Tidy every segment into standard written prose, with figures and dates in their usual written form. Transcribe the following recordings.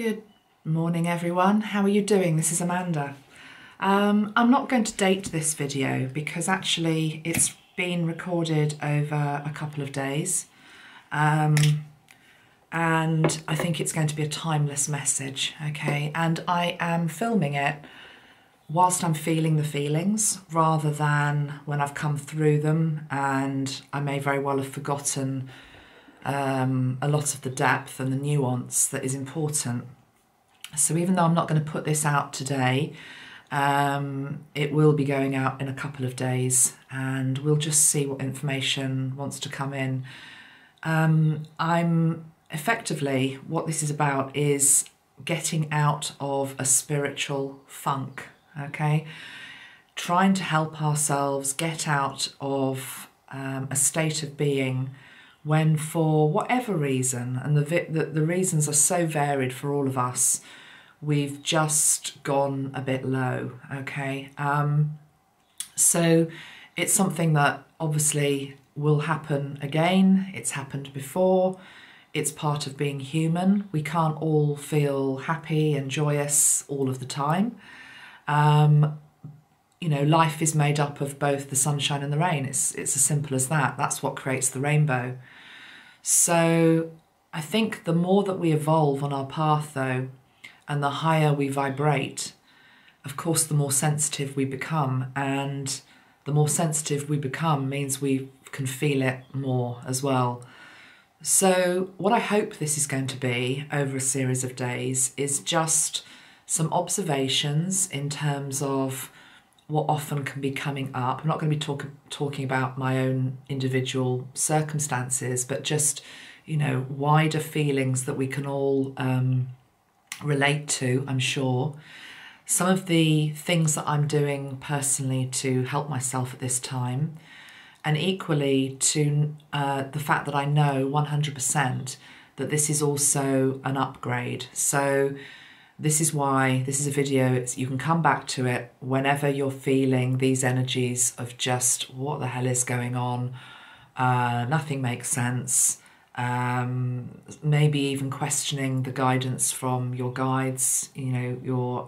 Good morning everyone, how are you doing? This is Amanda. I'm not going to date this video because actually it's been recorded over a couple of days and I think it's going to be a timeless message, okay? And I am filming it whilst I'm feeling the feelings rather than when I've come through them, and I may very well have forgotten a lot of the depth and the nuance that is important. So even though I'm not going to put this out today, it will be going out in a couple of days and we'll just see what information wants to come in. I'm effectively, what this is about is getting out of a spiritual funk, okay? Trying to help ourselves get out of a state of being when, for whatever reason, and the reasons are so varied for all of us, we've just gone a bit low, okay? So it's something that obviously will happen again. It's happened before. It's part of being human. We can't all feel happy and joyous all of the time. You know, life is made up of both the sunshine and the rain. It's as simple as that. That's what creates the rainbow. So I think the more that we evolve on our path though, and the higher we vibrate, of course, the more sensitive we become. And the more sensitive we become means we can feel it more as well. So what I hope this is going to be over a series of days is just some observations in terms of what often can be coming up. I'm not going to be talking about my own individual circumstances, but just, you know, wider feelings that we can all relate to, I'm sure. Some of the things that I'm doing personally to help myself at this time, and equally to the fact that I know 100% that this is also an upgrade. So this is why this is a video, you can come back to it whenever you're feeling these energies of just what the hell is going on, nothing makes sense, maybe even questioning the guidance from your guides, you know, your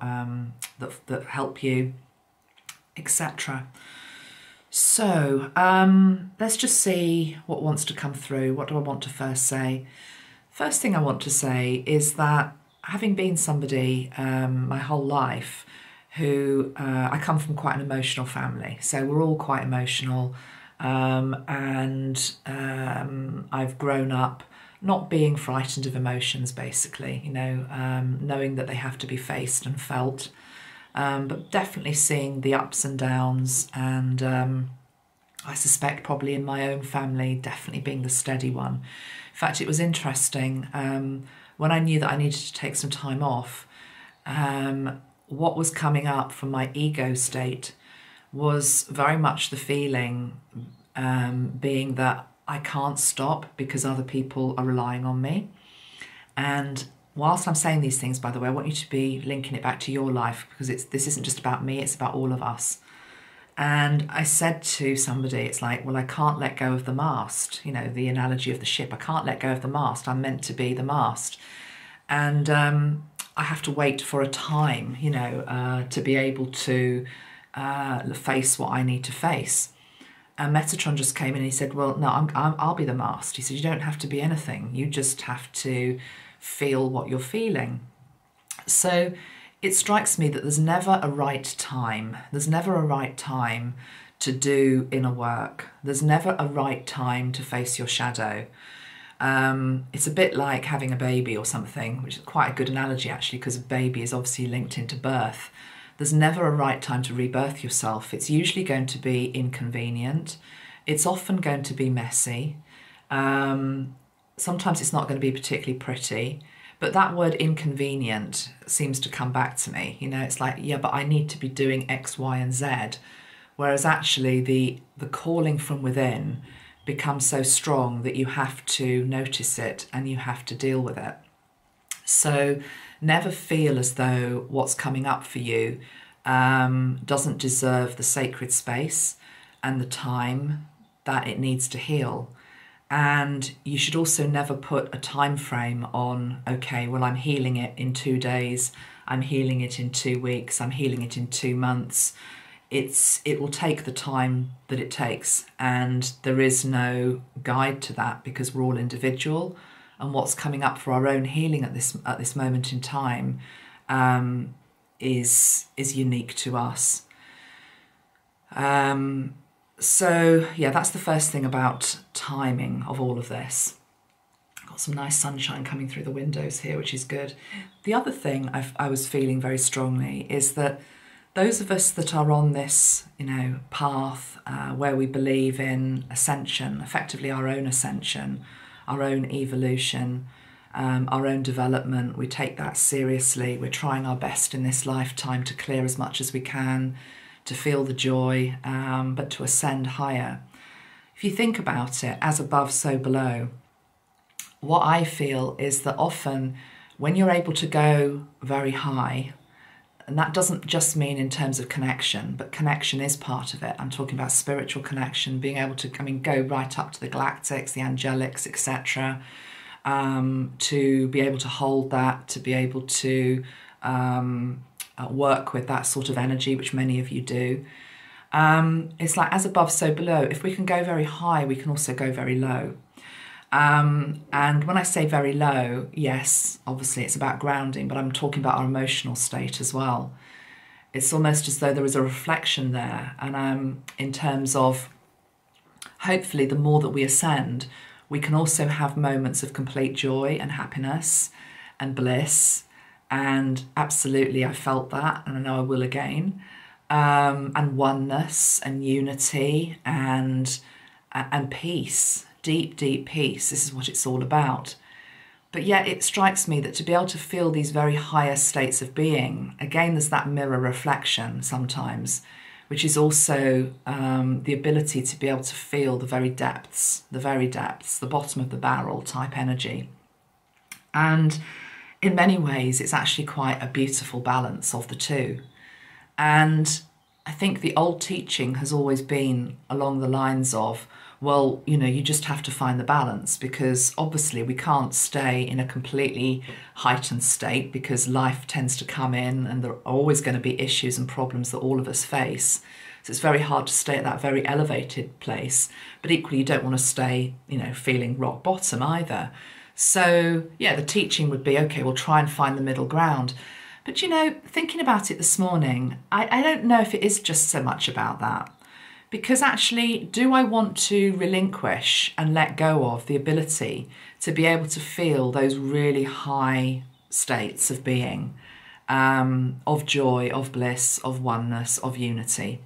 that help you, etc. So let's just see what wants to come through. What do I want to first say? First thing I want to say is that having been somebody my whole life who, I come from quite an emotional family, so we're all quite emotional, and I've grown up not being frightened of emotions, basically, you know, knowing that they have to be faced and felt, but definitely seeing the ups and downs, and I suspect probably in my own family definitely being the steady one. In fact, it was interesting, when I knew that I needed to take some time off, what was coming up from my ego state was very much the feeling being that I can't stop because other people are relying on me. And whilst I'm saying these things, by the way, I want you to be linking it back to your life, because this isn't just about me, it's about all of us. And I said to somebody, it's like, well, I can't let go of the mast, you know, the analogy of the ship. I can't let go of the mast. I'm meant to be the mast. And I have to wait for a time, you know, to be able to face what I need to face. And Metatron just came in and he said, well, no, I'll be the mast. He said, you don't have to be anything. You just have to feel what you're feeling. So it strikes me that there's never a right time. There's never a right time to do inner work. There's never a right time to face your shadow. It's a bit like having a baby or something, which is quite a good analogy actually, because a baby is obviously linked into birth. There's never a right time to rebirth yourself. It's usually going to be inconvenient. It's often going to be messy. Sometimes it's not going to be particularly pretty. But that word inconvenient seems to come back to me. You know, it's like, yeah, but I need to be doing X, Y, and Z. Whereas actually the calling from within becomes so strong that you have to notice it and you have to deal with it. So never feel as though what's coming up for you doesn't deserve the sacred space and the time that it needs to heal. And you should also never put a time frame on, okay, well, I'm healing it in 2 days, I'm healing it in 2 weeks, I'm healing it in 2 months. It will take the time that it takes, and there is no guide to that, because we're all individual, and what's coming up for our own healing at this moment in time is unique to us. So yeah, that's the first thing about timing of all of this. Got some nice sunshine coming through the windows here, which is good. The other thing I was feeling very strongly is that those of us that are on this, path where we believe in ascension, effectively our own ascension, our own evolution, our own development, we take that seriously. We're trying our best in this lifetime to clear as much as we can, to feel the joy, but to ascend higher. If you think about it, as above, so below, what I feel is that often when you're able to go very high, and that doesn't just mean in terms of connection, but connection is part of it. I'm talking about spiritual connection, being able to, go right up to the galactics, the angelics, etc., to be able to hold that, to be able to work with that sort of energy, which many of you do. It's like as above, so below. If we can go very high, we can also go very low. And when I say very low, yes, obviously it's about grounding, but I'm talking about our emotional state as well. It's almost as though there is a reflection there. And in terms of, hopefully, the more that we ascend, we can also have moments of complete joy and happiness and bliss. And absolutely, I felt that, and I know I will again. And oneness and unity and peace. Deep, deep peace. This is what it's all about. But yet it strikes me that to be able to feel these very higher states of being, again, there's that mirror reflection sometimes, which is also the ability to be able to feel the very depths, the bottom of the barrel type energy. And in many ways, it's actually quite a beautiful balance of the two. And I think the old teaching has always been along the lines of, well, you just have to find the balance, because obviously we can't stay in a completely heightened state, because life tends to come in and there are always going to be issues and problems that all of us face. So it's very hard to stay at that very elevated place, but equally you don't want to stay, feeling rock bottom either. So yeah, the teaching would be, okay, we'll try and find the middle ground. But thinking about it this morning, I don't know if it is just so much about that. Because actually, do I want to relinquish and let go of the ability to be able to feel those really high states of being, of joy, of bliss, of oneness, of unity?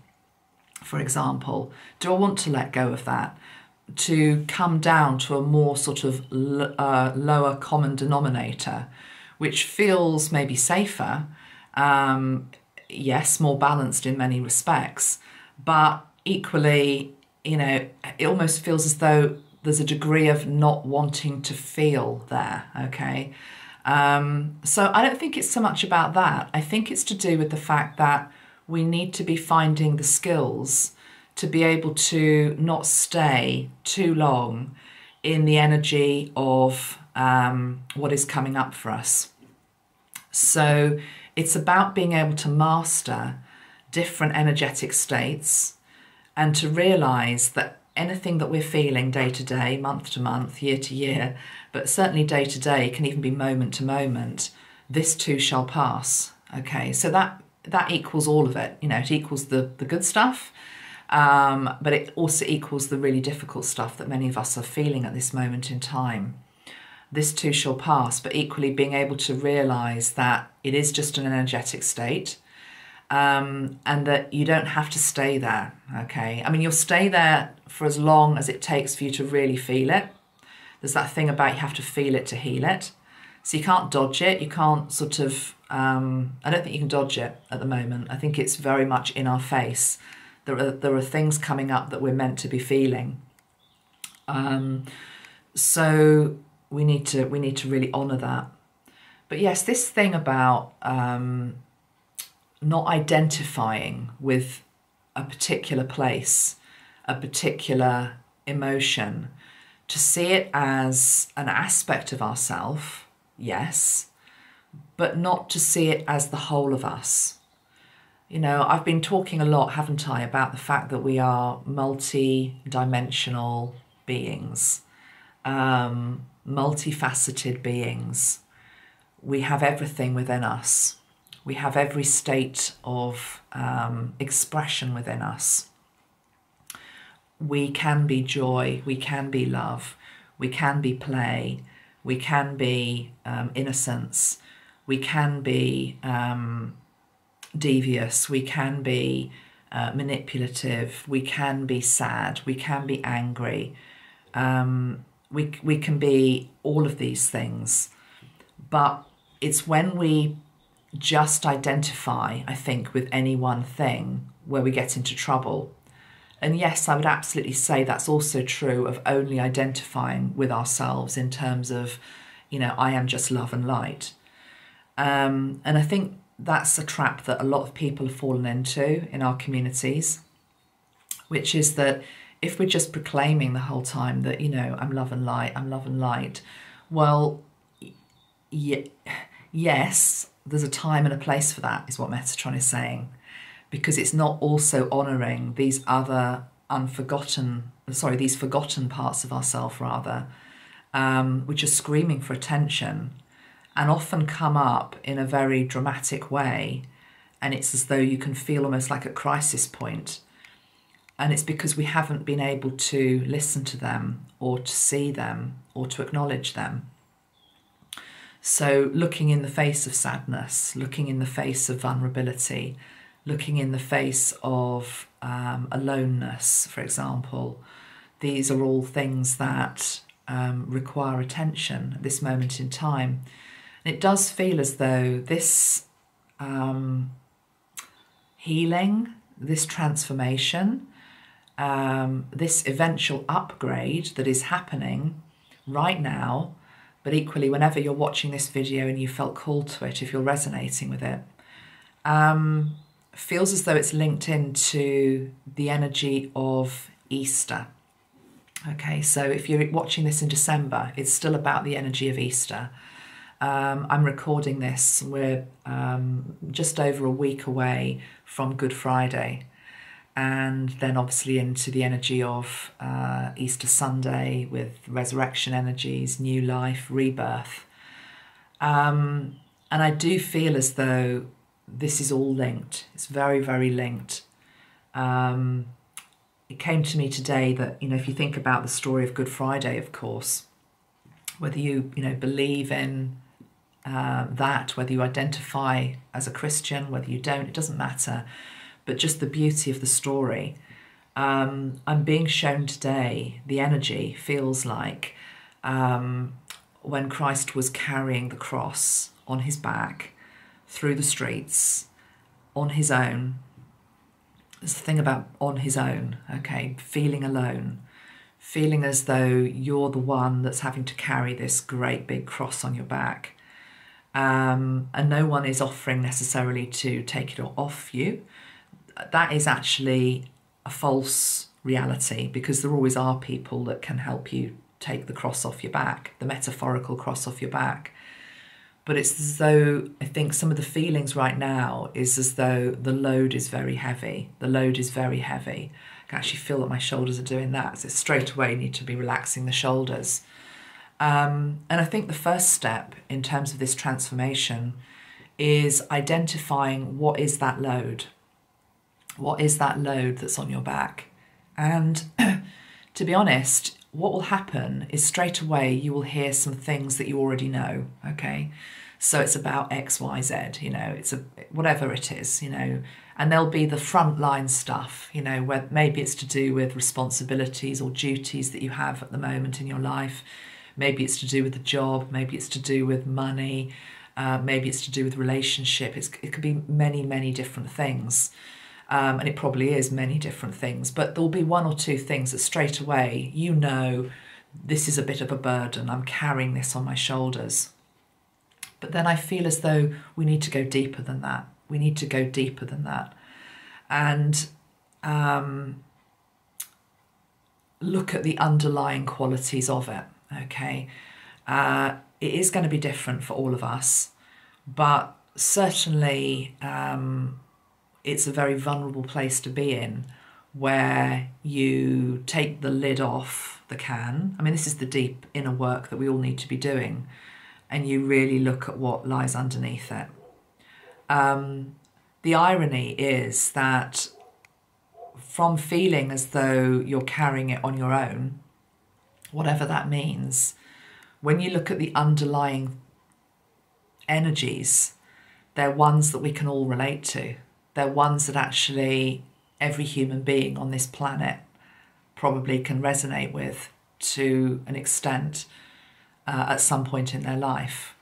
For example, do I want to let go of that, to come down to a more sort of lower common denominator, which feels maybe safer, yes, more balanced in many respects, but equally, it almost feels as though there's a degree of not wanting to feel there, okay? So I don't think it's so much about that. I think it's to do with the fact that we need to be finding the skills to be able to not stay too long in the energy of what is coming up for us. So it's about being able to master different energetic states, and to realise that anything that we're feeling day to day, month to month, year to year, but certainly day to day, can even be moment to moment, this too shall pass. Okay, so that equals all of it. It equals the good stuff, but it also equals the really difficult stuff that many of us are feeling at this moment in time. This too shall pass, but equally being able to realise that it is just an energetic state. And that you don't have to stay there, okay? I mean, you'll stay there for as long as it takes for you to really feel it. There's that thing about you have to feel it to heal it. So you can't dodge it. You can't sort of, I don't think you can dodge it at the moment. I think it's very much in our face. There are things coming up that we're meant to be feeling. So we need to really honour that. But yes, this thing about not identifying with a particular place, a particular emotion, to see it as an aspect of ourself, yes, but not to see it as the whole of us. You know, I've been talking a lot, haven't I, about the fact that we are multi-dimensional beings, multifaceted beings. We have everything within us. We have every state of expression within us. We can be joy, we can be love, we can be play, we can be innocence, we can be devious, we can be manipulative, we can be sad, we can be angry, we can be all of these things. But it's when we just identify, I think, with any one thing where we get into trouble. And yes, I would absolutely say that's also true of only identifying with ourselves in terms of, you know, I am just love and light. And I think that's a trap that a lot of people have fallen into in our communities, which is that if we're just proclaiming the whole time that, you know, I'm love and light, I'm love and light, well, yes, there's a time and a place for that, is what Metatron is saying, because it's not also honouring these other these forgotten parts of ourselves, rather, which are screaming for attention and often come up in a very dramatic way. And it's as though you can feel almost like a crisis point. And it's because we haven't been able to listen to them or to see them or to acknowledge them. So looking in the face of sadness, looking in the face of vulnerability, looking in the face of aloneness, for example, these are all things that require attention at this moment in time. And it does feel as though this healing, this transformation, this eventual upgrade that is happening right now, but equally whenever you're watching this video and you felt called to it, if you're resonating with it, feels as though it's linked into the energy of Easter. Okay, so if you're watching this in December, it's still about the energy of Easter. I'm recording this, we're just over a week away from Good Friday, and then obviously into the energy of Easter Sunday with resurrection energies, new life, rebirth. And I do feel as though this is all linked. It's very, very linked. It came to me today that, you know, if you think about the story of Good Friday, of course, whether you believe in that, whether you identify as a Christian, whether you don't, it doesn't matter. But just the beauty of the story. I'm being shown today, the energy feels like when Christ was carrying the cross on his back through the streets on his own. There's the thing about on his own, okay, feeling alone, feeling as though you're the one that's having to carry this great big cross on your back. And no one is offering necessarily to take it off you. That is actually a false reality, because there always are people that can help you take the cross off your back, the metaphorical cross off your back. But it's as though, I think some of the feelings right now is as though the load is very heavy. The load is very heavy. I can actually feel that my shoulders are doing that. So straight away you need to be relaxing the shoulders. And I think the first step in terms of this transformation is identifying what is that load. What is that load that's on your back? And to be honest, what will happen is straight away you will hear some things that you already know, okay? So it's about X, Y, Z, it's whatever it is, and there'll be the frontline stuff, where maybe it's to do with responsibilities or duties that you have at the moment in your life. Maybe it's to do with the job, maybe it's to do with money, maybe it's to do with relationship. It could be many, many different things. And it probably is many different things, but there'll be one or two things that straight away, this is a bit of a burden. I'm carrying this on my shoulders. But then I feel as though we need to go deeper than that. We need to go deeper than that. And look at the underlying qualities of it, okay? It is going to be different for all of us, but certainly it's a very vulnerable place to be in, where you take the lid off the can. I mean, this is the deep inner work that we all need to be doing, and you really look at what lies underneath it. The irony is that from feeling as though you're carrying it on your own, whatever that means, when you look at the underlying energies, they're ones that we can all relate to. They're ones that actually every human being on this planet probably can resonate with to an extent at some point in their life.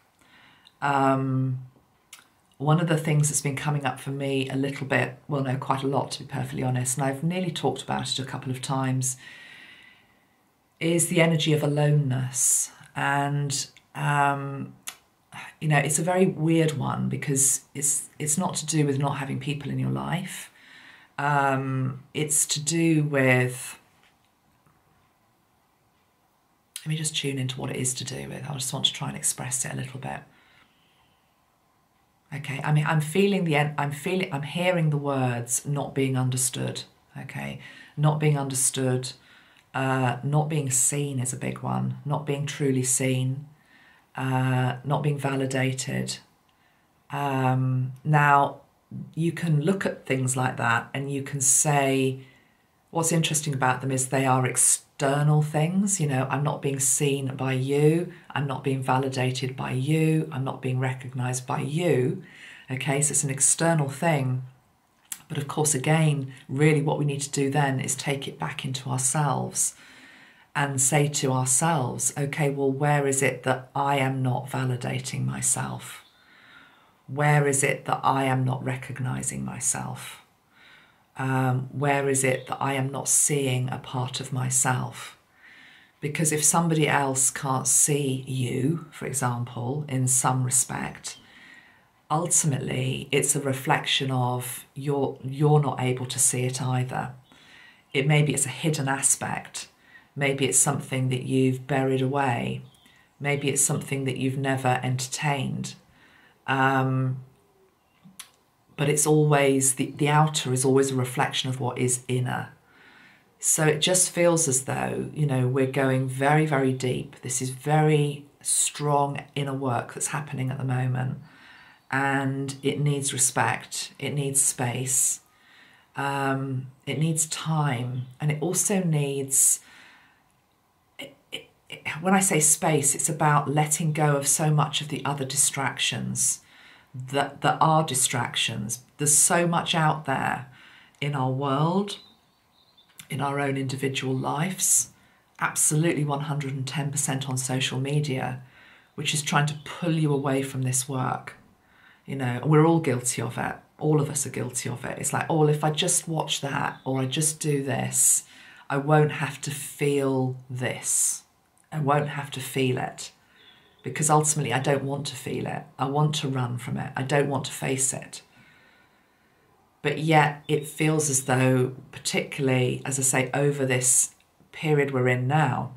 One of the things that's been coming up for me a little bit, well, no, quite a lot, to be perfectly honest, and I've nearly talked about it a couple of times, is the energy of aloneness. And, you know, it's a very weird one, because it's not to do with not having people in your life. It's to do with, let me just tune into what it is to do with. I just want to try and express it a little bit. Okay, I mean, I'm hearing the words not being understood. Okay, not being understood, not being seen is a big one. Not being truly seen, not being validated. Now, you can look at things like that and you can say, what's interesting about them is they are external things. You know, I'm not being seen by you. I'm not being validated by you. I'm not being recognized by you. Okay, so it's an external thing. But of course, again, really what we need to do then is take it back into ourselves and say to ourselves, okay, well, where is it that I am not validating myself? Where is it that I am not recognizing myself? Where is it that I am not seeing a part of myself? Because if somebody else can't see you, for example, in some respect, ultimately it's a reflection of you're not able to see it either. Maybe it's a hidden aspect. Maybe it's something that you've buried away. Maybe it's something that you've never entertained. But it's always, the outer is always a reflection of what is inner. So it just feels as though, you know, we're going very, very deep. This is very strong inner work that's happening at the moment. And it needs respect. It needs space. It needs time. And it also needs, when I say space, it's about letting go of so much of the other distractions that are distractions. There's so much out there in our world, in our own individual lives, absolutely 110% on social media, which is trying to pull you away from this work. You know, we're all guilty of it. All of us are guilty of it. It's like, oh, if I just watch that or I just do this, I won't have to feel this. I won't have to feel it. Because ultimately I don't want to feel it. I want to run from it. I don't want to face it. But yet it feels as though, particularly, as I say, over this period we're in now,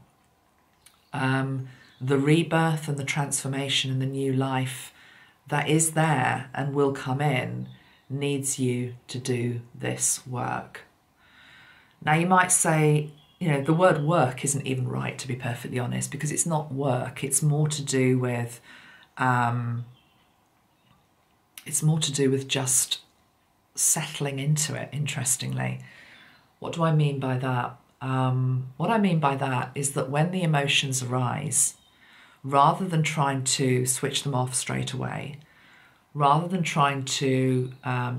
the rebirth and the transformation and the new life that is there and will come in needs you to do this work. Now you might say, you know, the word work isn't even right, to be perfectly honest, because it's not work. It's more to do with, just settling into it, interestingly. What do I mean by that? What I mean by that is that when the emotions arise, rather than trying to switch them off straight away, rather than trying to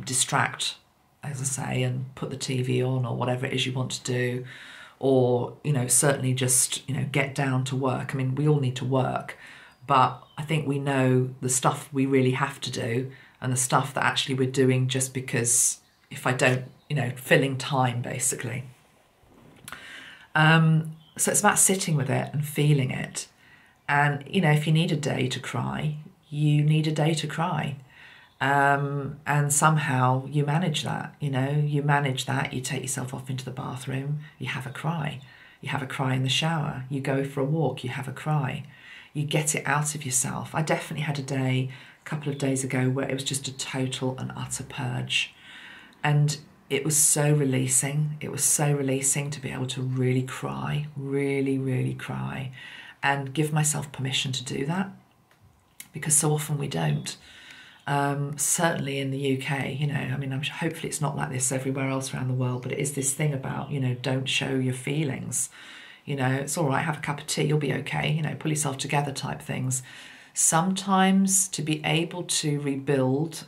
distract, as I say, and put the TV on or whatever it is you want to do, or, you know, certainly just, you know, get down to work. I mean, we all need to work, but I think we know the stuff we really have to do and the stuff that actually we're doing just because if I don't, you know, filling time, basically. So it's about sitting with it and feeling it. And, you know, if you need a day to cry, you need a day to cry. And somehow you manage that, you know, you manage that, you take yourself off into the bathroom, you have a cry, you have a cry in the shower. You go for a walk, you have a cry. You get it out of yourself. I definitely had a couple of days ago where it was just a total and utter purge. And it was so releasing. It was so releasing to be able to really cry, really, really cry, and give myself permission to do that, because so often we don't. Certainly in the UK, you know, I mean, hopefully it's not like this everywhere else around the world, but it is this thing about, you know, don't show your feelings. You know, it's all right, have a cup of tea, you'll be okay, you know, pull yourself together type things. Sometimes to be able to rebuild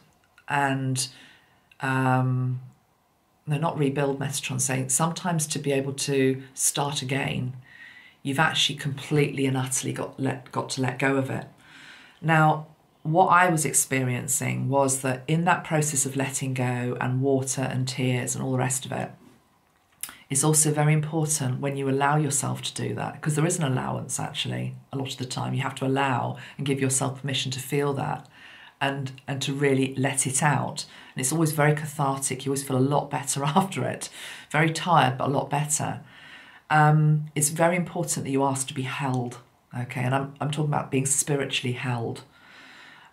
and, no, not rebuild, Metatron saying, sometimes to be able to start again, you've actually completely and utterly got to let go of it. Now, what I was experiencing was that in that process of letting go and water and tears and all the rest of it, it's also very important when you allow yourself to do that, because there is an allowance actually a lot of the time. You have to allow and give yourself permission to feel that and to really let it out. And it's always very cathartic. You always feel a lot better after it. Very tired, but a lot better. It's very important that you ask to be held, okay? And I'm talking about being spiritually held.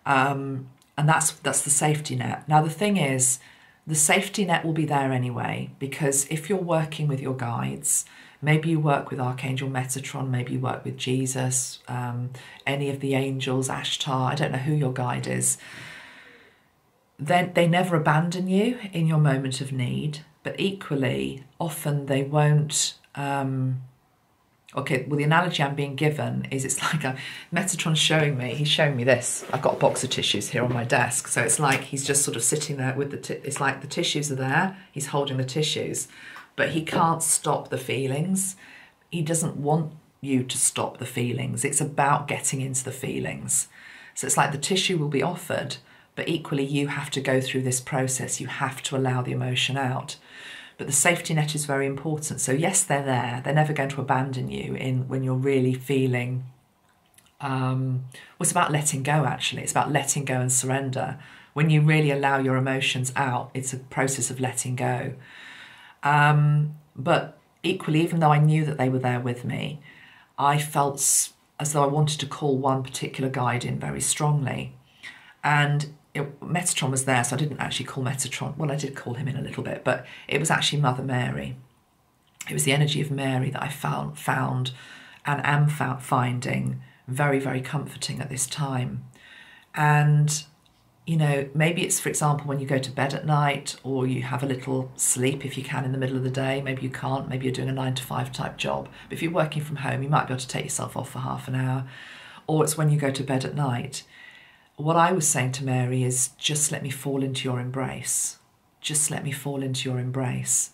And that's the safety net. Now, the thing is, the safety net will be there anyway, because if you're working with your guides, maybe you work with Archangel Metatron, maybe you work with Jesus, any of the angels, Ashtar, I don't know who your guide is, then they never abandon you in your moment of need, but equally, often they won't. Okay, well, the analogy I'm being given is it's like Metatron's he's showing me this. I've got a box of tissues here on my desk. So it's like he's just sort of sitting there with it's like the tissues are there. He's holding the tissues, but he can't stop the feelings. He doesn't want you to stop the feelings. It's about getting into the feelings. So it's like the tissue will be offered, but equally you have to go through this process. You have to allow the emotion out. But the safety net is very important. So yes, they're there. They're never going to abandon you when you're really feeling. Well, it's about letting go, actually. It's about letting go and surrender. When you really allow your emotions out, it's a process of letting go. But equally, even though I knew that they were there with me, I felt as though I wanted to call one particular guide in very strongly. And Metatron was there, so I didn't actually call Metatron. Well, I did call him in a little bit, but it was actually Mother Mary. It was the energy of Mary that I found and am finding very, very comforting at this time. And, you know, maybe it's, for example, when you go to bed at night, or you have a little sleep if you can in the middle of the day. Maybe you can't. Maybe you're doing a 9-to-5 type job. But if you're working from home, you might be able to take yourself off for half an hour. Or it's when you go to bed at night. What I was saying to Mary is, just let me fall into your embrace. Just let me fall into your embrace.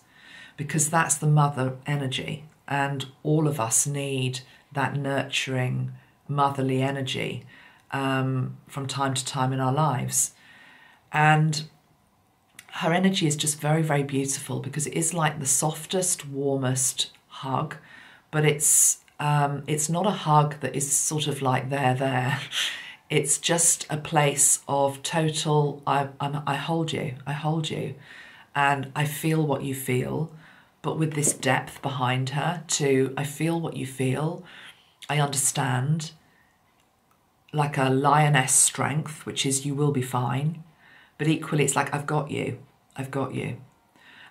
Because that's the mother energy. And all of us need that nurturing, motherly energy from time to time in our lives. And her energy is just very, very beautiful, because it is like the softest, warmest hug. But it's not a hug that is sort of like there. It's just a place of total, I hold you, and I feel what you feel, but with this depth behind her too. I feel what you feel, I understand, like a lioness strength, which is you will be fine, but equally it's like I've got you.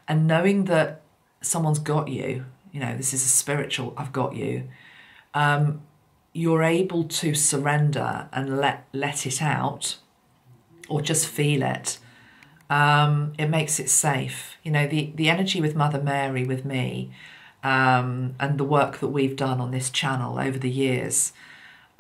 And knowing that someone's got you, you know, this is a spiritual, I've got you, you're able to surrender and let it out, or just feel it. It makes it safe. You know, the energy with Mother Mary, with me, and the work that we've done on this channel over the years,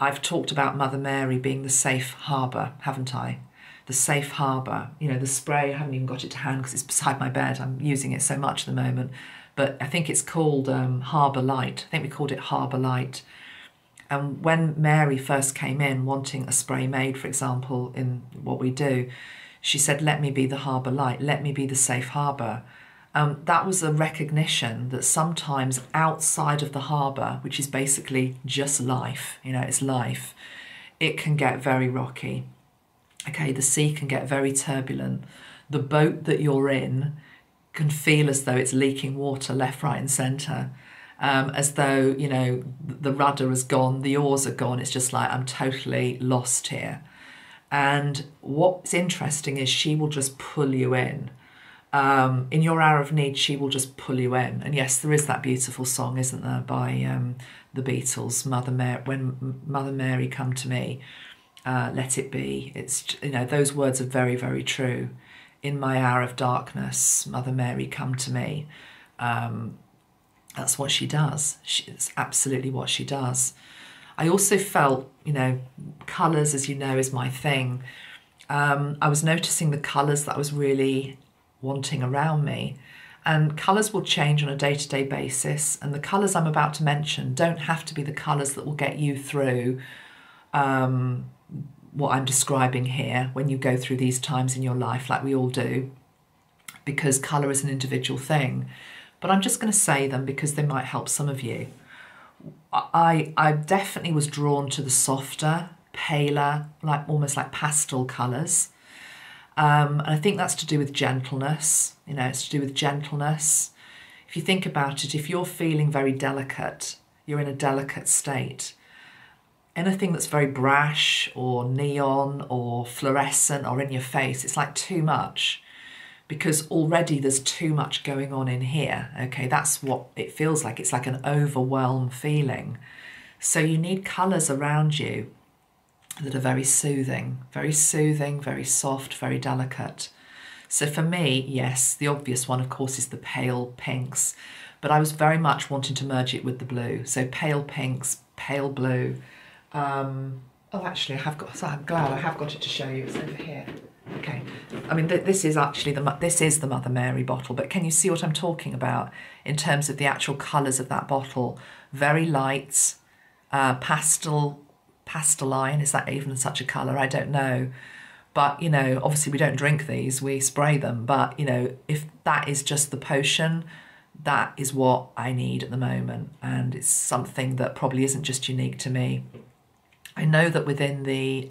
I've talked about Mother Mary being the safe harbour, haven't I? The safe harbour. You know, the spray, I haven't even got it to hand because it's beside my bed. I'm using it so much at the moment. But I think it's called Harbour Light. I think we called it Harbour Light. And when Mary first came in wanting a spray made, for example, in what we do, she said, let me be the harbour light, let me be the safe harbour. That was a recognition that sometimes outside of the harbour, which is basically just life, you know, it's life, it can get very rocky. Okay, the sea can get very turbulent. The boat that you're in can feel as though it's leaking water left, right and centre. as though, you know, the rudder has gone, the oars are gone. It's just like, I'm totally lost here. And what's interesting is she will just pull you in. In your hour of need, she will just pull you in. And yes, there is that beautiful song, isn't there, by the Beatles, Mother Mary, when Mother Mary come to me, let it be. It's, you know, those words are very, very true. In my hour of darkness, Mother Mary come to me. That's what she does. It's absolutely what she does. I also felt, you know, colours, as you know, is my thing. I was noticing the colours that I was really wanting around me. And colours will change on a day-to-day basis. And the colours I'm about to mention don't have to be the colours that will get you through what I'm describing here when you go through these times in your life, like we all do, because colour is an individual thing. But I'm just going to say them because they might help some of you. I definitely was drawn to the softer, paler, like almost like pastel colours. And I think that's to do with gentleness. You know, it's to do with gentleness. If you think about it, if you're feeling very delicate, you're in a delicate state. Anything that's very brash or neon or fluorescent or in your face, it's like too much, because already there's too much going on in here. Okay, that's what it feels like. It's like an overwhelmed feeling. So you need colours around you that are very soothing, very soft, very delicate. So for me, yes, the obvious one, of course, is the pale pinks, but I was very much wanting to merge it with the blue. So pale pinks, pale blue. Oh, actually, I'm glad I have got it to show you. It's over here. Okay. I mean, this is actually the Mother Mary bottle, but can you see what I'm talking about in terms of the actual colours of that bottle? Very light, pasteline. Is that even such a colour? I don't know. But, you know, obviously we don't drink these, we spray them. But, you know, if that is just the potion, that is what I need at the moment. And it's something that probably isn't just unique to me. I know that within the,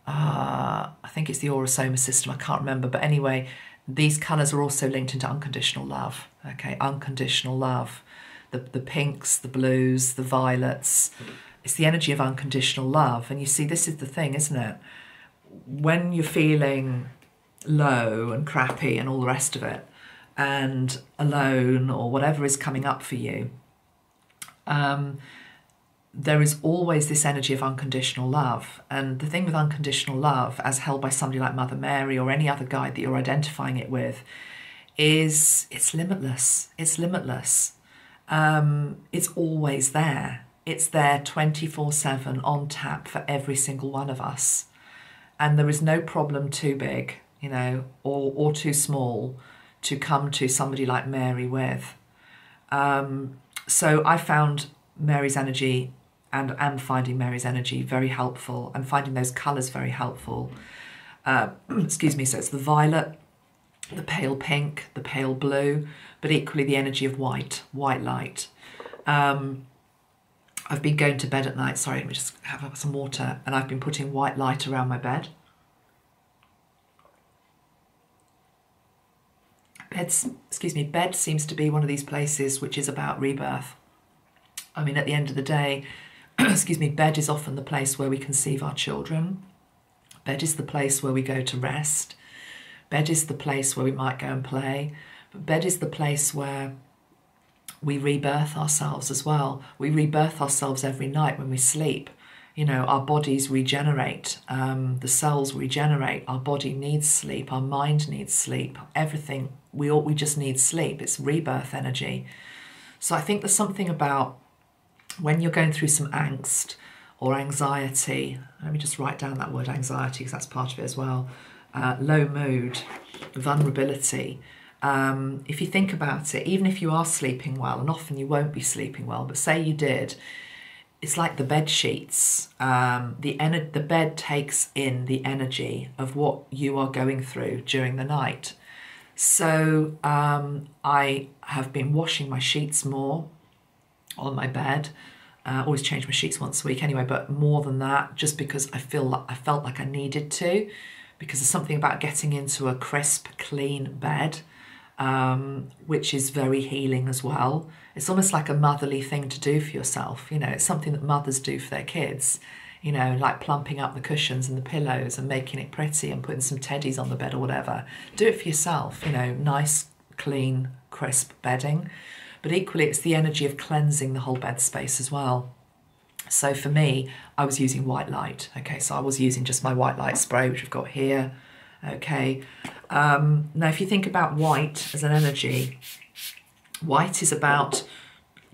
I think it's the Soma system, I can't remember. But anyway, these colours are also linked into unconditional love. Okay, unconditional love. The pinks, the blues, the violets. It's the energy of unconditional love. And you see, this is the thing, isn't it? When you're feeling low and crappy and all the rest of it, and alone or whatever is coming up for you, there is always this energy of unconditional love. And the thing with unconditional love, as held by somebody like Mother Mary or any other guide that you're identifying it with, is it's limitless. It's limitless. It's always there. It's there 24/7 on tap for every single one of us. And there is no problem too big, you know, or too small to come to somebody like Mary with. So I found Mary's energy and finding Mary's energy very helpful, and finding those colours very helpful. Excuse me, so it's the violet, the pale pink, the pale blue, but equally the energy of white light. I've been going to bed at night, sorry, let me just have some water, and I've been putting white light around my bed. Bed seems to be one of these places which is about rebirth. I mean, at the end of the day, excuse me, bed is often the place where we conceive our children. Bed is the place where we go to rest. Bed is the place where we might go and play. But bed is the place where we rebirth ourselves as well. We rebirth ourselves every night when we sleep. You know, our bodies regenerate, the cells regenerate, our body needs sleep, our mind needs sleep, everything, we just need sleep. It's rebirth energy. So I think there's something about when you're going through some angst or anxiety, let me just write down that word anxiety because that's part of it as well, low mood, vulnerability. If you think about it, even if you are sleeping well, and often you won't be sleeping well, but say you did, it's like the bed sheets. The bed takes in the energy of what you are going through during the night. So I have been washing my sheets more on my bed. Always change my sheets once a week anyway, but more than that, just because I felt like I needed to, because there's something about getting into a crisp, clean bed. which is very healing as well. It's almost like a motherly thing to do for yourself. You know, it's something that mothers do for their kids, you know, like plumping up the cushions and the pillows and making it pretty and putting some teddies on the bed or whatever. Do it for yourself, you know, nice, clean, crisp bedding. But equally, it's the energy of cleansing the whole bed space as well. So for me, I was using white light. Okay, so I was using just my white light spray, which I've got here. Okay, now if you think about white as an energy, white is about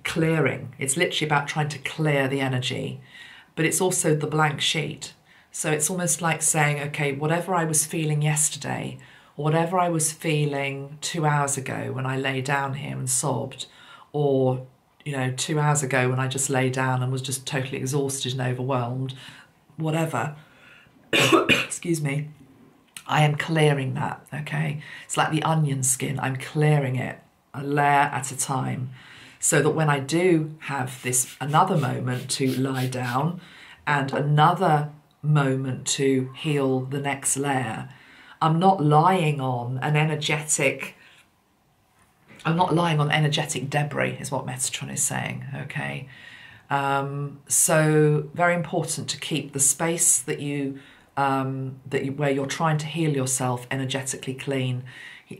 clearing. It's literally about trying to clear the energy, but it's also the blank sheet. So it's almost like saying, okay, whatever I was feeling yesterday, whatever I was feeling 2 hours ago when I lay down here and sobbed, or, you know, 2 hours ago when I just lay down and was just totally exhausted and overwhelmed, whatever, excuse me, I am clearing that, okay? It's like the onion skin, I'm clearing it a layer at a time, so that when I do have this another moment to lie down and another moment to heal the next layer, I'm not lying on an energetic, debris, is what Metatron is saying, okay? So very important to keep the space that you, where you're trying to heal yourself energetically clean.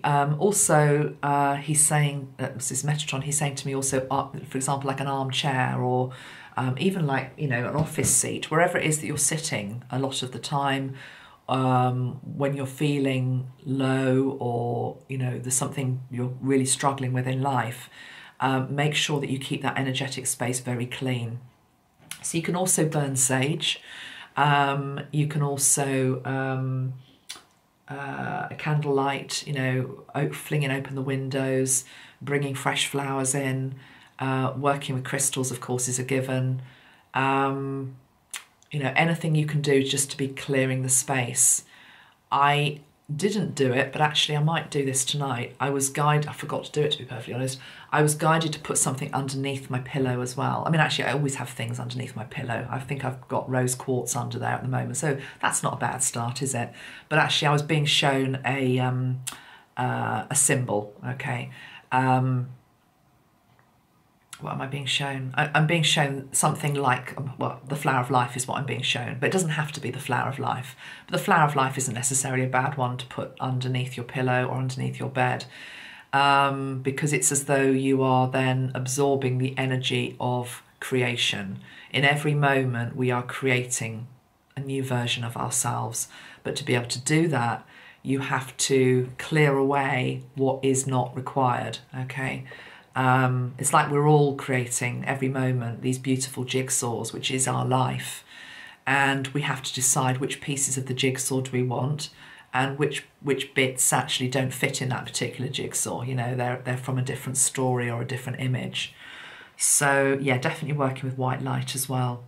Also, he's saying, this is Metatron, he's saying to me also, for example, like an armchair or even like, you know, an office seat, wherever it is that you're sitting a lot of the time, when you're feeling low or, you know, there's something you're really struggling with in life, make sure that you keep that energetic space very clean. So you can also burn sage. You can also a candlelight, you know, flinging open the windows, bringing fresh flowers in, working with crystals, of course, is a given. You know, anything you can do just to be clearing the space. I didn't do it, but actually I might do this tonight. I forgot to do it, to be perfectly honest. I was guided to put something underneath my pillow as well. I mean, actually, I always have things underneath my pillow. I think I've got rose quartz under there at the moment, so that's not a bad start, is it? But actually, I was being shown a symbol, okay? What am I being shown? I'm being shown something like, well, the flower of life is what I'm being shown, but it doesn't have to be the flower of life. But the flower of life isn't necessarily a bad one to put underneath your pillow or underneath your bed, because it's as though you are then absorbing the energy of creation. In every moment, we are creating a new version of ourselves. But to be able to do that, you have to clear away what is not required, okay? It's like we're all creating every moment these beautiful jigsaws, which is our life. And we have to decide which pieces of the jigsaw do we want and which bits actually don't fit in that particular jigsaw. You know, they're from a different story or a different image. So yeah, definitely working with white light as well.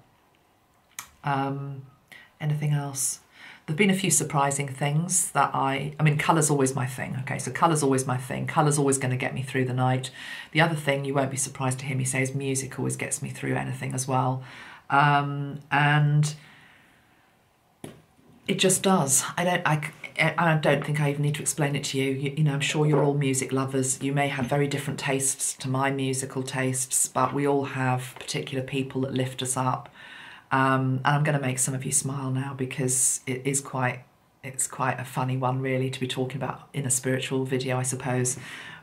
Anything else? There've been a few surprising things that I mean, colour's always my thing, okay? So colour's always my thing. Colour's always going to get me through the night. The other thing, you won't be surprised to hear me say, is music always gets me through anything as well. And it just does. I don't think I even need to explain it to you. You know, I'm sure you're all music lovers. You may have very different tastes to my musical tastes, but we all have particular people that lift us up. And I'm going to make some of you smile now, because it's quite a funny one, really, to be talking about in a spiritual video, I suppose.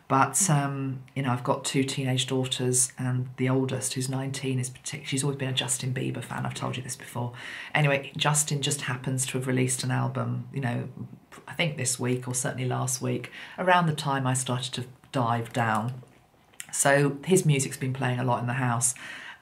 But you know, I've got 2 teenage daughters, and the oldest, who's 19, she's always been a Justin Bieber fan. I've told you this before. Anyway, Justin just happens to have released an album, you know, I think this week or certainly last week, around the time I started to dive down. So his music's been playing a lot in the house.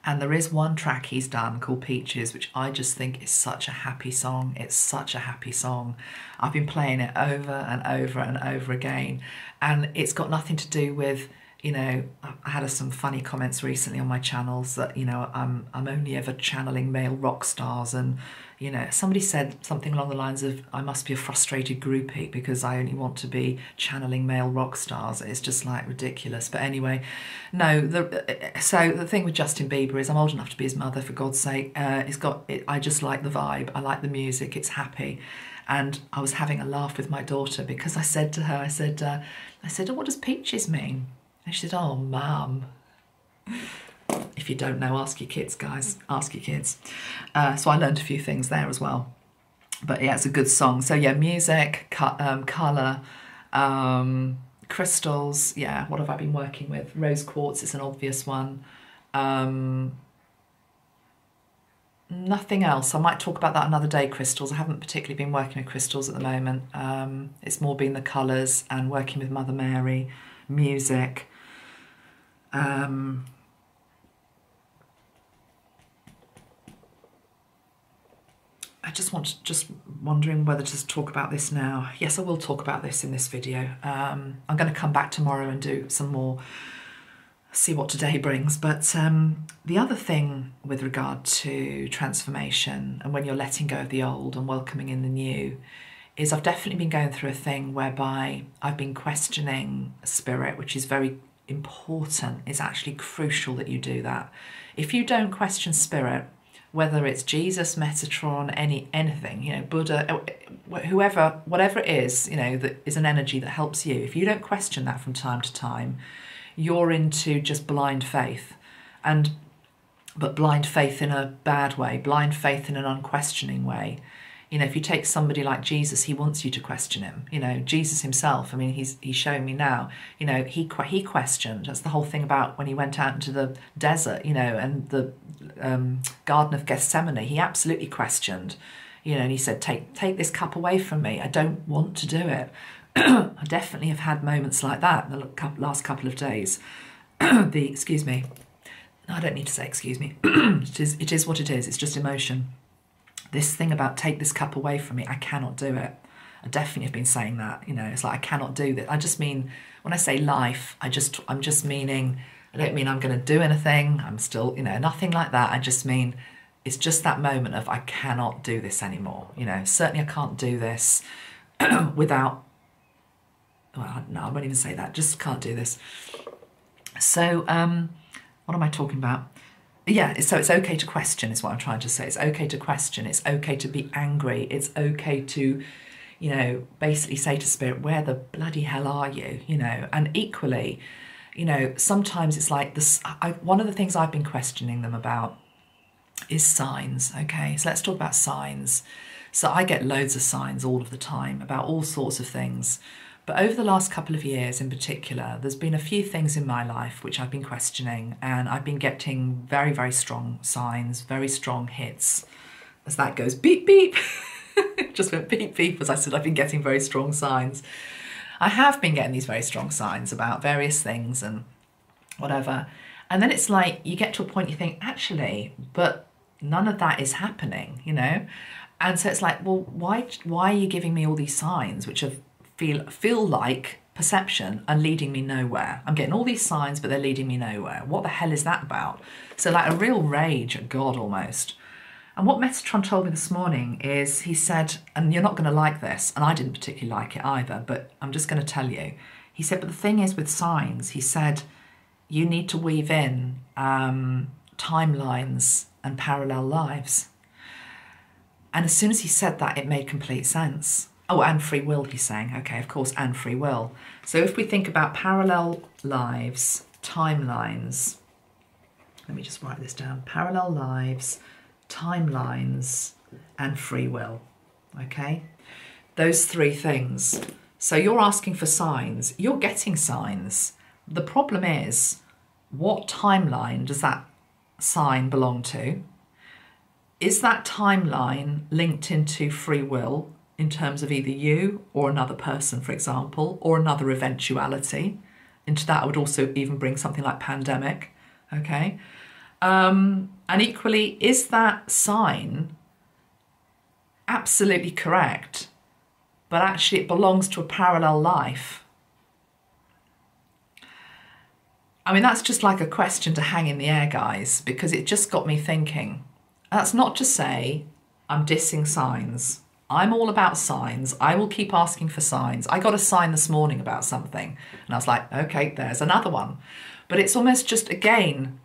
And there is one track he's done called Peaches, which I just think is such a happy song. It's such a happy song. I've been playing it over and over and over again. And it's got nothing to do with, you know, I had some funny comments recently on my channels that, you know, I'm only ever channeling male rock stars. And, you know, somebody said something along the lines of, I must be a frustrated groupie because I only want to be channeling male rock stars. It's just like ridiculous. But anyway, no, so the thing with Justin Bieber is I'm old enough to be his mother, for God's sake. I just like the vibe. I like the music. It's happy. And I was having a laugh with my daughter because I said to her, I said, oh, what does peaches mean? And she said, oh, Mum. If you don't know, ask your kids, guys. Ask your kids. So I learned a few things there as well. But yeah, it's a good song. So yeah, music, colour, crystals. Yeah, what have I been working with? Rose quartz is an obvious one. Nothing else. I might talk about that another day, crystals. I haven't particularly been working with crystals at the moment. It's more been the colours and working with Mother Mary, music. I just wondering whether to talk about this now. Yes, I will talk about this in this video. I'm going to come back tomorrow and do some more, see what today brings. But the other thing with regard to transformation and when you're letting go of the old and welcoming in the new is I've definitely been going through a thing whereby I've been questioning spirit, which is very important. It's actually crucial that you do that. If you don't question spirit, whether it's Jesus, Metatron, anything, you know, Buddha, whoever, whatever it is, you know, that is an energy that helps you. If you don't question that from time to time, you're into just blind faith, but blind faith in a bad way, blind faith in an unquestioning way. You know, if you take somebody like Jesus, he wants you to question him. You know, Jesus himself, I mean, he's showing me now, you know, he questioned. That's the whole thing about when he went out into the desert, you know, and the Garden of Gethsemane, he absolutely questioned, you know, and he said, take this cup away from me. I don't want to do it. I definitely have had moments like that in the last couple of days. Excuse me. No, I don't need to say excuse me. It is what it is. It's just emotion. This thing about take this cup away from me, I cannot do it. I definitely have been saying that, you know, it's like I cannot do this. I just mean, when I say life, I'm just meaning, I don't mean I'm going to do anything. I'm still, you know, nothing like that. I just mean, it's just that moment of I cannot do this anymore. You know, certainly I can't do this without, well, no, I won't even say that. Just can't do this. So, what am I talking about? Yeah, so it's okay to question is what I'm trying to say. It's okay to question. It's okay to be angry. It's okay to, you know, basically say to spirit, where the bloody hell are you? You know, and equally, you know, sometimes it's like this. One of the things I've been questioning them about is signs. Okay, so let's talk about signs. So I get loads of signs all of the time about all sorts of things. But over the last couple of years in particular, there's been a few things in my life which I've been questioning, and I've been getting very, very strong signs, very strong hits. As that goes, beep, beep. Just went beep, beep, as I said, I've been getting very strong signs. I have been getting these very strong signs about various things and whatever. And then it's like, you get to a point you think, actually, but none of that is happening, you know? And so it's like, well, why are you giving me all these signs which have feel like perception and leading me nowhere? I'm getting all these signs, but they're leading me nowhere. What the hell is that about? So like a real rage at God almost. And what Metatron told me this morning is, he said, and you're not going to like this, and I didn't particularly like it either, but I'm just going to tell you. He said, but the thing is with signs, he said, you need to weave in timelines and parallel lives. And as soon as he said that, it made complete sense. Oh, and free will, he's saying. Okay, of course, and free will. So if we think about parallel lives, timelines, let me just write this down. Parallel lives, timelines, and free will. Okay? Those three things. So you're asking for signs. You're getting signs. The problem is, what timeline does that sign belong to? Is that timeline linked into free will? In terms of either you or another person, for example, or another eventuality. Into that I would also even bring something like pandemic, okay? And equally, is that sign absolutely correct, but actually it belongs to a parallel life? I mean, that's just like a question to hang in the air, guys, because it just got me thinking. That's not to say I'm dissing signs. I'm all about signs. I will keep asking for signs. I got a sign this morning about something and I was like, okay, there's another one. But it's almost just, again,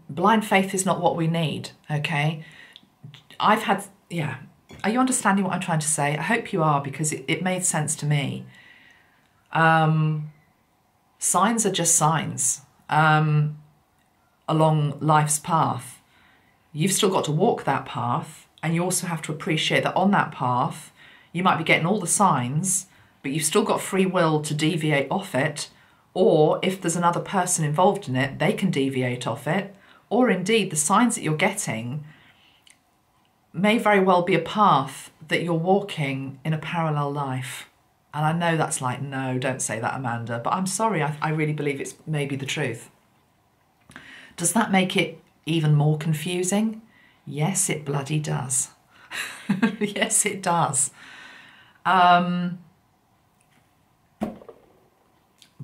blind faith is not what we need, okay? I've had Are you understanding what I'm trying to say? I hope you are, because it made sense to me. Signs are just signs along life's path. You've still got to walk that path, and you also have to appreciate that on that path, you might be getting all the signs, but you've still got free will to deviate off it, or if there's another person involved in it, they can deviate off it, or indeed the signs that you're getting may very well be a path that you're walking in a parallel life. And I know that's like, no, don't say that, Amanda, but I'm sorry, I really believe it's maybe the truth. Does that make it even more confusing? Yes, it bloody does. Yes, it does.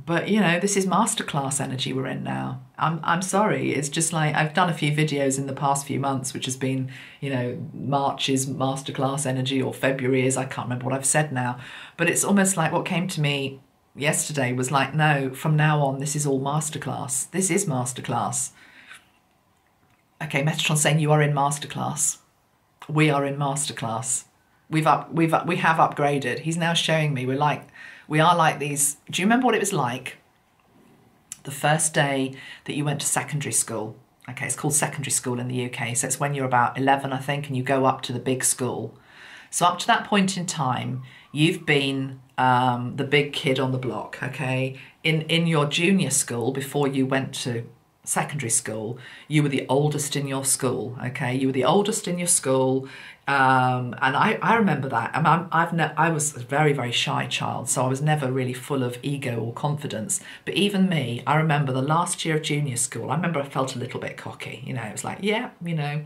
But, you know, this is masterclass energy we're in now. I'm sorry, it's just like, I've done a few videos in the past few months, which has been, you know, March is masterclass energy, or February is, I can't remember what I've said now. But it's almost like what came to me yesterday was like, no, from now on, this is all masterclass. This is masterclass. Okay, Metatron's saying you are in masterclass. We are in masterclass. We have upgraded. He's now showing me we are like these. Do you remember what it was like the first day that you went to secondary school? Okay, it's called secondary school in the UK. So it's when you're about 11, I think, and you go up to the big school. So up to that point in time, you've been the big kid on the block, okay? In your junior school, before you went to secondary school, you were the oldest in your school, okay? You were the oldest in your school. And I remember that. I was a very, very shy child, so I was never really full of ego or confidence. But even me, I remember the last year of junior school, I remember I felt a little bit cocky. You know, it was like, yeah, you know,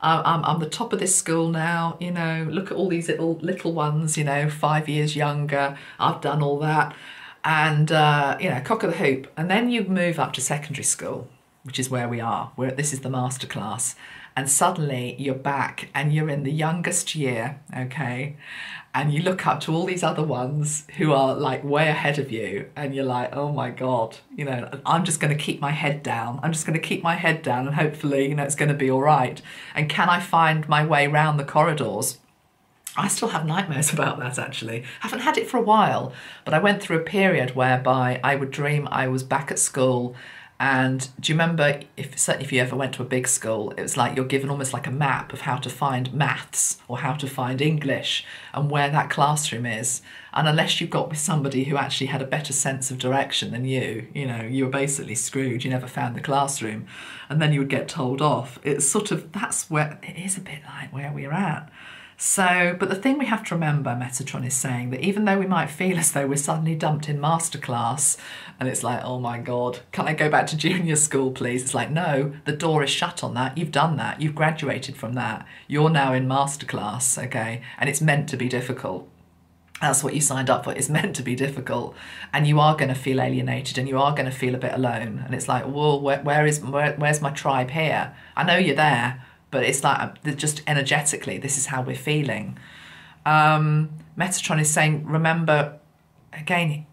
I'm the top of this school now, you know, look at all these little ones, you know, 5 years younger, I've done all that. And, you know, cock of the hoop. And then you move up to secondary school, which is where we are. This is the masterclass. And suddenly you're back and you're in the youngest year, okay? And you look up to all these other ones who are like way ahead of you, and you're like, oh my God, you know, I'm just going to keep my head down. I'm just going to keep my head down, and hopefully, you know, it's going to be all right. And can I find my way round the corridors? I still have nightmares about that, actually. I haven't had it for a while, but I went through a period whereby I would dream I was back at school. And do you remember, certainly if you ever went to a big school, it was like you're given almost like a map of how to find maths or how to find English and where that classroom is. And unless you got with somebody who actually had a better sense of direction than you know, you were basically screwed. You never found the classroom. And then you would get told off. It's sort of, that's where, it is a bit like where we're at. So, but the thing we have to remember, Metatron is saying, that even though we might feel as though we're suddenly dumped in masterclass, and it's like, oh my God, can I go back to junior school, please? It's like, no, the door is shut on that. You've done that. You've graduated from that. You're now in masterclass, okay? And it's meant to be difficult. That's what you signed up for. It's meant to be difficult. And you are going to feel alienated, and you are going to feel a bit alone. And it's like, well, where's my tribe here? I know you're there, but it's like, just energetically, this is how we're feeling. Metatron is saying, remember, again,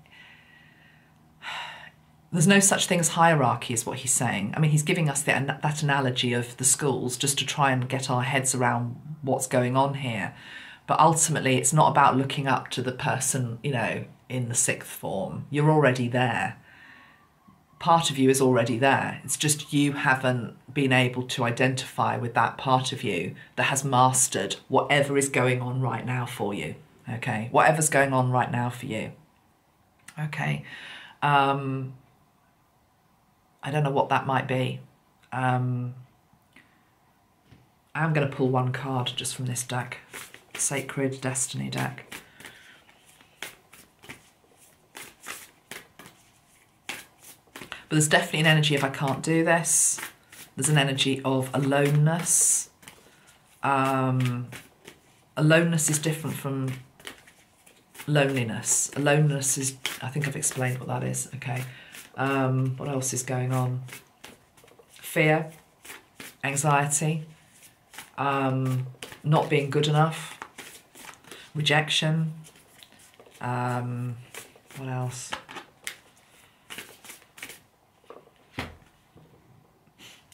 there's no such thing as hierarchy, is what he's saying. I mean, he's giving us that analogy of the schools just to try and get our heads around what's going on here. But ultimately, it's not about looking up to the person, you know, in the sixth form. You're already there. Part of you is already there. It's just you haven't been able to identify with that part of you that has mastered whatever is going on right now for you, okay? Whatever's going on right now for you, okay? I don't know what that might be. I'm going to pull one card just from this deck, Sacred Destiny deck. But there's definitely an energy of I can't do this. There's an energy of aloneness. Aloneness is different from loneliness. Aloneness is, I think I've explained what that is, okay. What else is going on? Fear, anxiety, not being good enough, rejection, what else?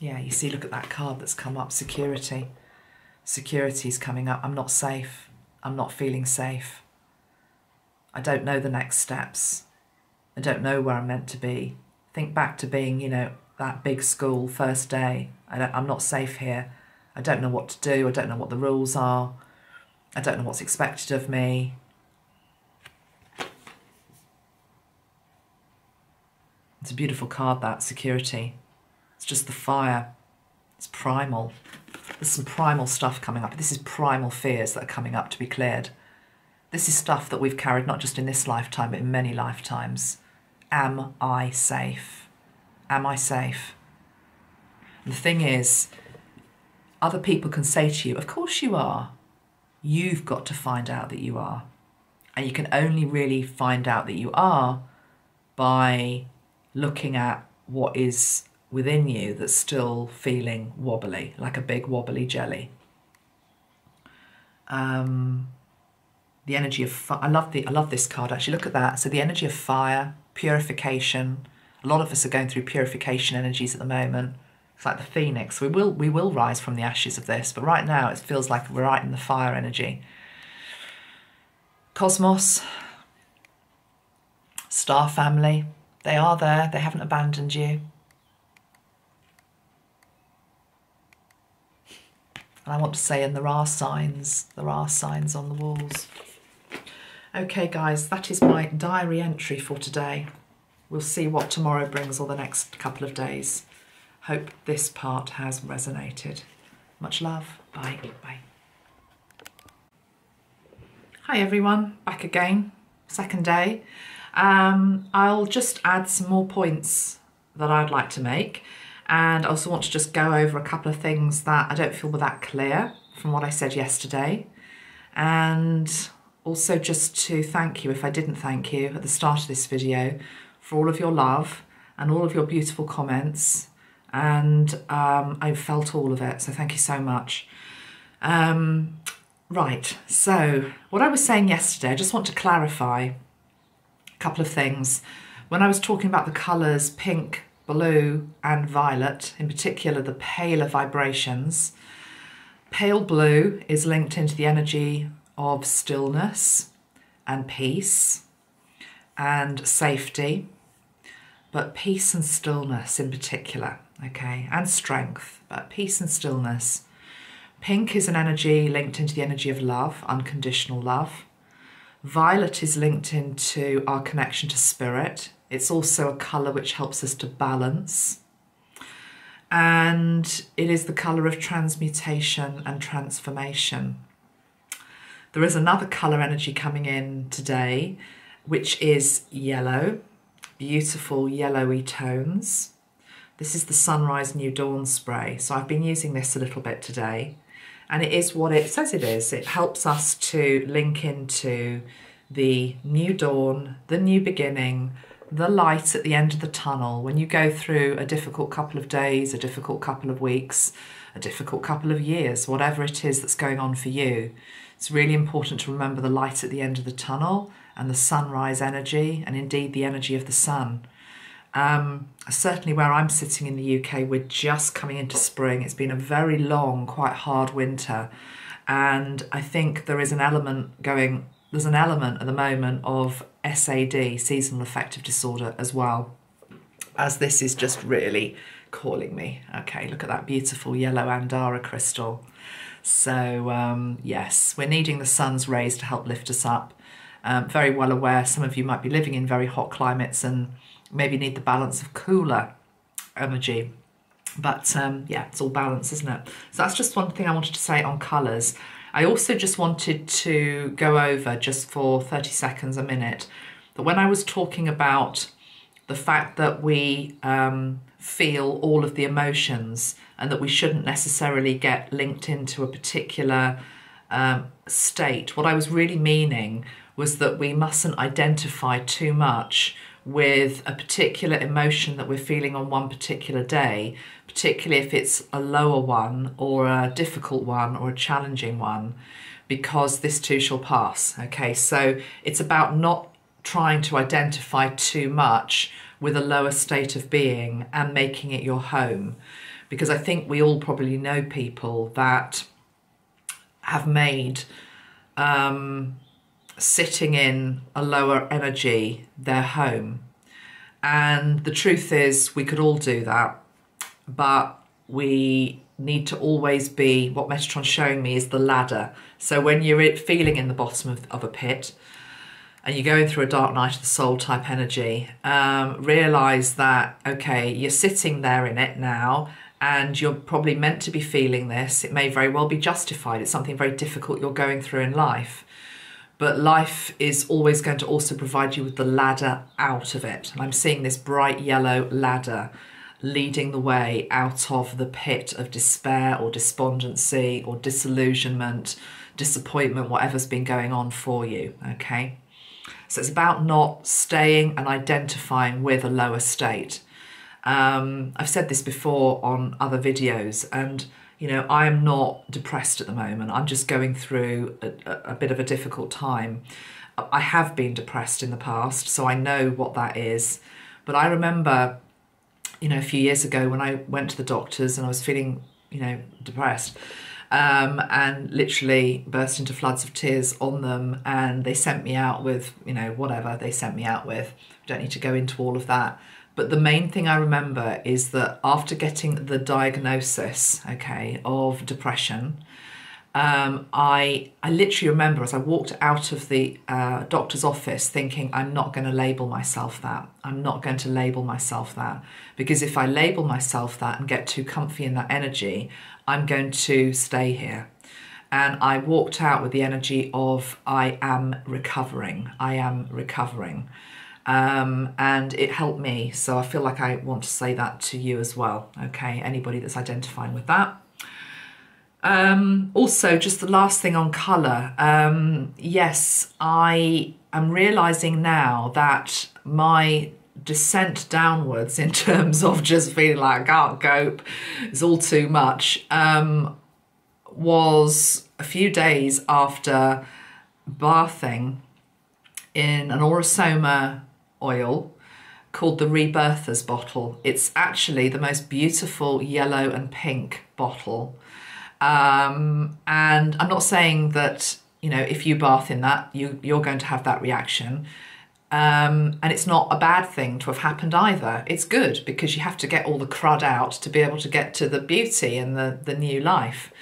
Yeah, you see, look at that card that's come up, security. Security is coming up. I'm not safe. I'm not feeling safe. I don't know the next steps. I don't know where I'm meant to be. Think back to being, you know, that big school first day. I'm not safe here. I don't know what to do. I don't know what the rules are. I don't know what's expected of me. It's a beautiful card, that, security. It's just the fire. It's primal. There's some primal stuff coming up. This is primal fears that are coming up to be cleared. This is stuff that we've carried not just in this lifetime, but in many lifetimes. Am I safe? Am I safe? And the thing is, other people can say to you, of course you are. You've got to find out that you are. And you can only really find out that you are by looking at what is within you that's still feeling wobbly, like a big wobbly jelly. The energy of fire. I love this card actually. Look at that. So the energy of fire, purification. A lot of us are going through purification energies at the moment. It's like the phoenix. We will rise from the ashes of this, but right now it feels like we're right in the fire energy. Cosmos, star family. They are there. They haven't abandoned you. And I want to say, and there are signs. There are signs on the walls. Okay, guys, that is my diary entry for today. We'll see what tomorrow brings or the next couple of days. Hope this part has resonated. Much love. Bye. Bye. Hi, everyone. Back again. Second day. I'll just add some more points that I'd like to make. And I also want to just go over a couple of things that I don't feel were that clear from what I said yesterday. And also just to thank you, if I didn't thank you at the start of this video, for all of your love and all of your beautiful comments. And I felt all of it, so thank you so much. Right, so what I was saying yesterday, I just want to clarify a couple of things. When I was talking about the colours pink, blue and violet, in particular the paler vibrations, pale blue is linked into the energy of stillness and peace and safety, but peace and stillness in particular, okay, and strength, but peace and stillness. Pink is an energy linked into the energy of love, unconditional love. Violet is linked into our connection to spirit. It's also a colour which helps us to balance. And it is the colour of transmutation and transformation. There is another colour energy coming in today, which is yellow, beautiful yellowy tones. This is the Sunrise New Dawn spray. So I've been using this a little bit today. And it is what it says it is. It helps us to link into the new dawn, the new beginning, the light at the end of the tunnel. When you go through a difficult couple of days, a difficult couple of weeks, a difficult couple of years, whatever it is that's going on for you, it's really important to remember the light at the end of the tunnel and the sunrise energy, and indeed the energy of the sun. Certainly where I'm sitting in the UK, we're just coming into spring. It's been a very long, quite hard winter. And I think there is an element there's an element at the moment of SAD, seasonal affective disorder, as well, as this is just really calling me. Okay, look at that beautiful yellow Andara crystal. So yes, we're needing the sun's rays to help lift us up. Very well aware some of you might be living in very hot climates and maybe need the balance of cooler energy. But yeah, it's all balance, isn't it? So that's just one thing I wanted to say on colours. I also just wanted to go over, just for 30 seconds, a minute, that when I was talking about the fact that we feel all of the emotions and that we shouldn't necessarily get linked into a particular state, what I was really meaning was that we mustn't identify too much with a particular emotion that we're feeling on one particular day, particularly if it's a lower one or a difficult one or a challenging one, because this too shall pass. Okay, so it's about not trying to identify too much with a lower state of being and making it your home, because I think we all probably know people that have made sitting in a lower energy their home. And the truth is, we could all do that, but we need to always be, what Metatron's showing me is the ladder. So when you're feeling in the bottom of a pit and you're going through a dark night of the soul type energy, realise that, okay, you're sitting there in it now, and you're probably meant to be feeling this. It may very well be justified. It's something very difficult you're going through in life. But life is always going to also provide you with the ladder out of it. And I'm seeing this bright yellow ladder leading the way out of the pit of despair or despondency or disillusionment, disappointment, whatever's been going on for you, okay? So it's about not staying and identifying with a lower state. I've said this before on other videos, and you know, I am not depressed at the moment. I'm just going through a bit of a difficult time. I have been depressed in the past, so I know what that is. But I remember, you know, a few years ago when I went to the doctors and I was feeling, you know, depressed, and literally burst into floods of tears on them, and they sent me out with, you know, whatever they sent me out with. Don't need to go into all of that. But the main thing I remember is that after getting the diagnosis, okay, of depression, I literally remember as I walked out of the doctor's office thinking, I'm not going to label myself that. I'm not going to label myself that. Because if I label myself that and get too comfy in that energy, I'm going to stay here. And I walked out with the energy of, I am recovering. I am recovering. And it helped me. So I feel like I want to say that to you as well. Okay, anybody that's identifying with that. Also, just the last thing on colour. Yes, I am realising now that my descent downwards in terms of just feeling like I can't cope, it's all too much, was a few days after bathing in an Soma oil called the Rebirther Bottle. It's actually the most beautiful yellow and pink bottle. And I'm not saying that, you know, if you bath in that, you're going to have that reaction. And it's not a bad thing to have happened either. It's good because you have to get all the crud out to be able to get to the beauty and the new life.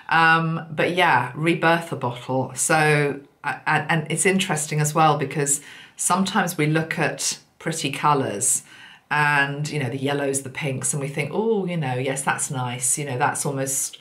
But yeah, Rebirther Bottle. So, and it's interesting as well because sometimes we look at pretty colours and, you know, the yellows, the pinks, and we think, oh, you know, yes, that's nice. You know, that's almost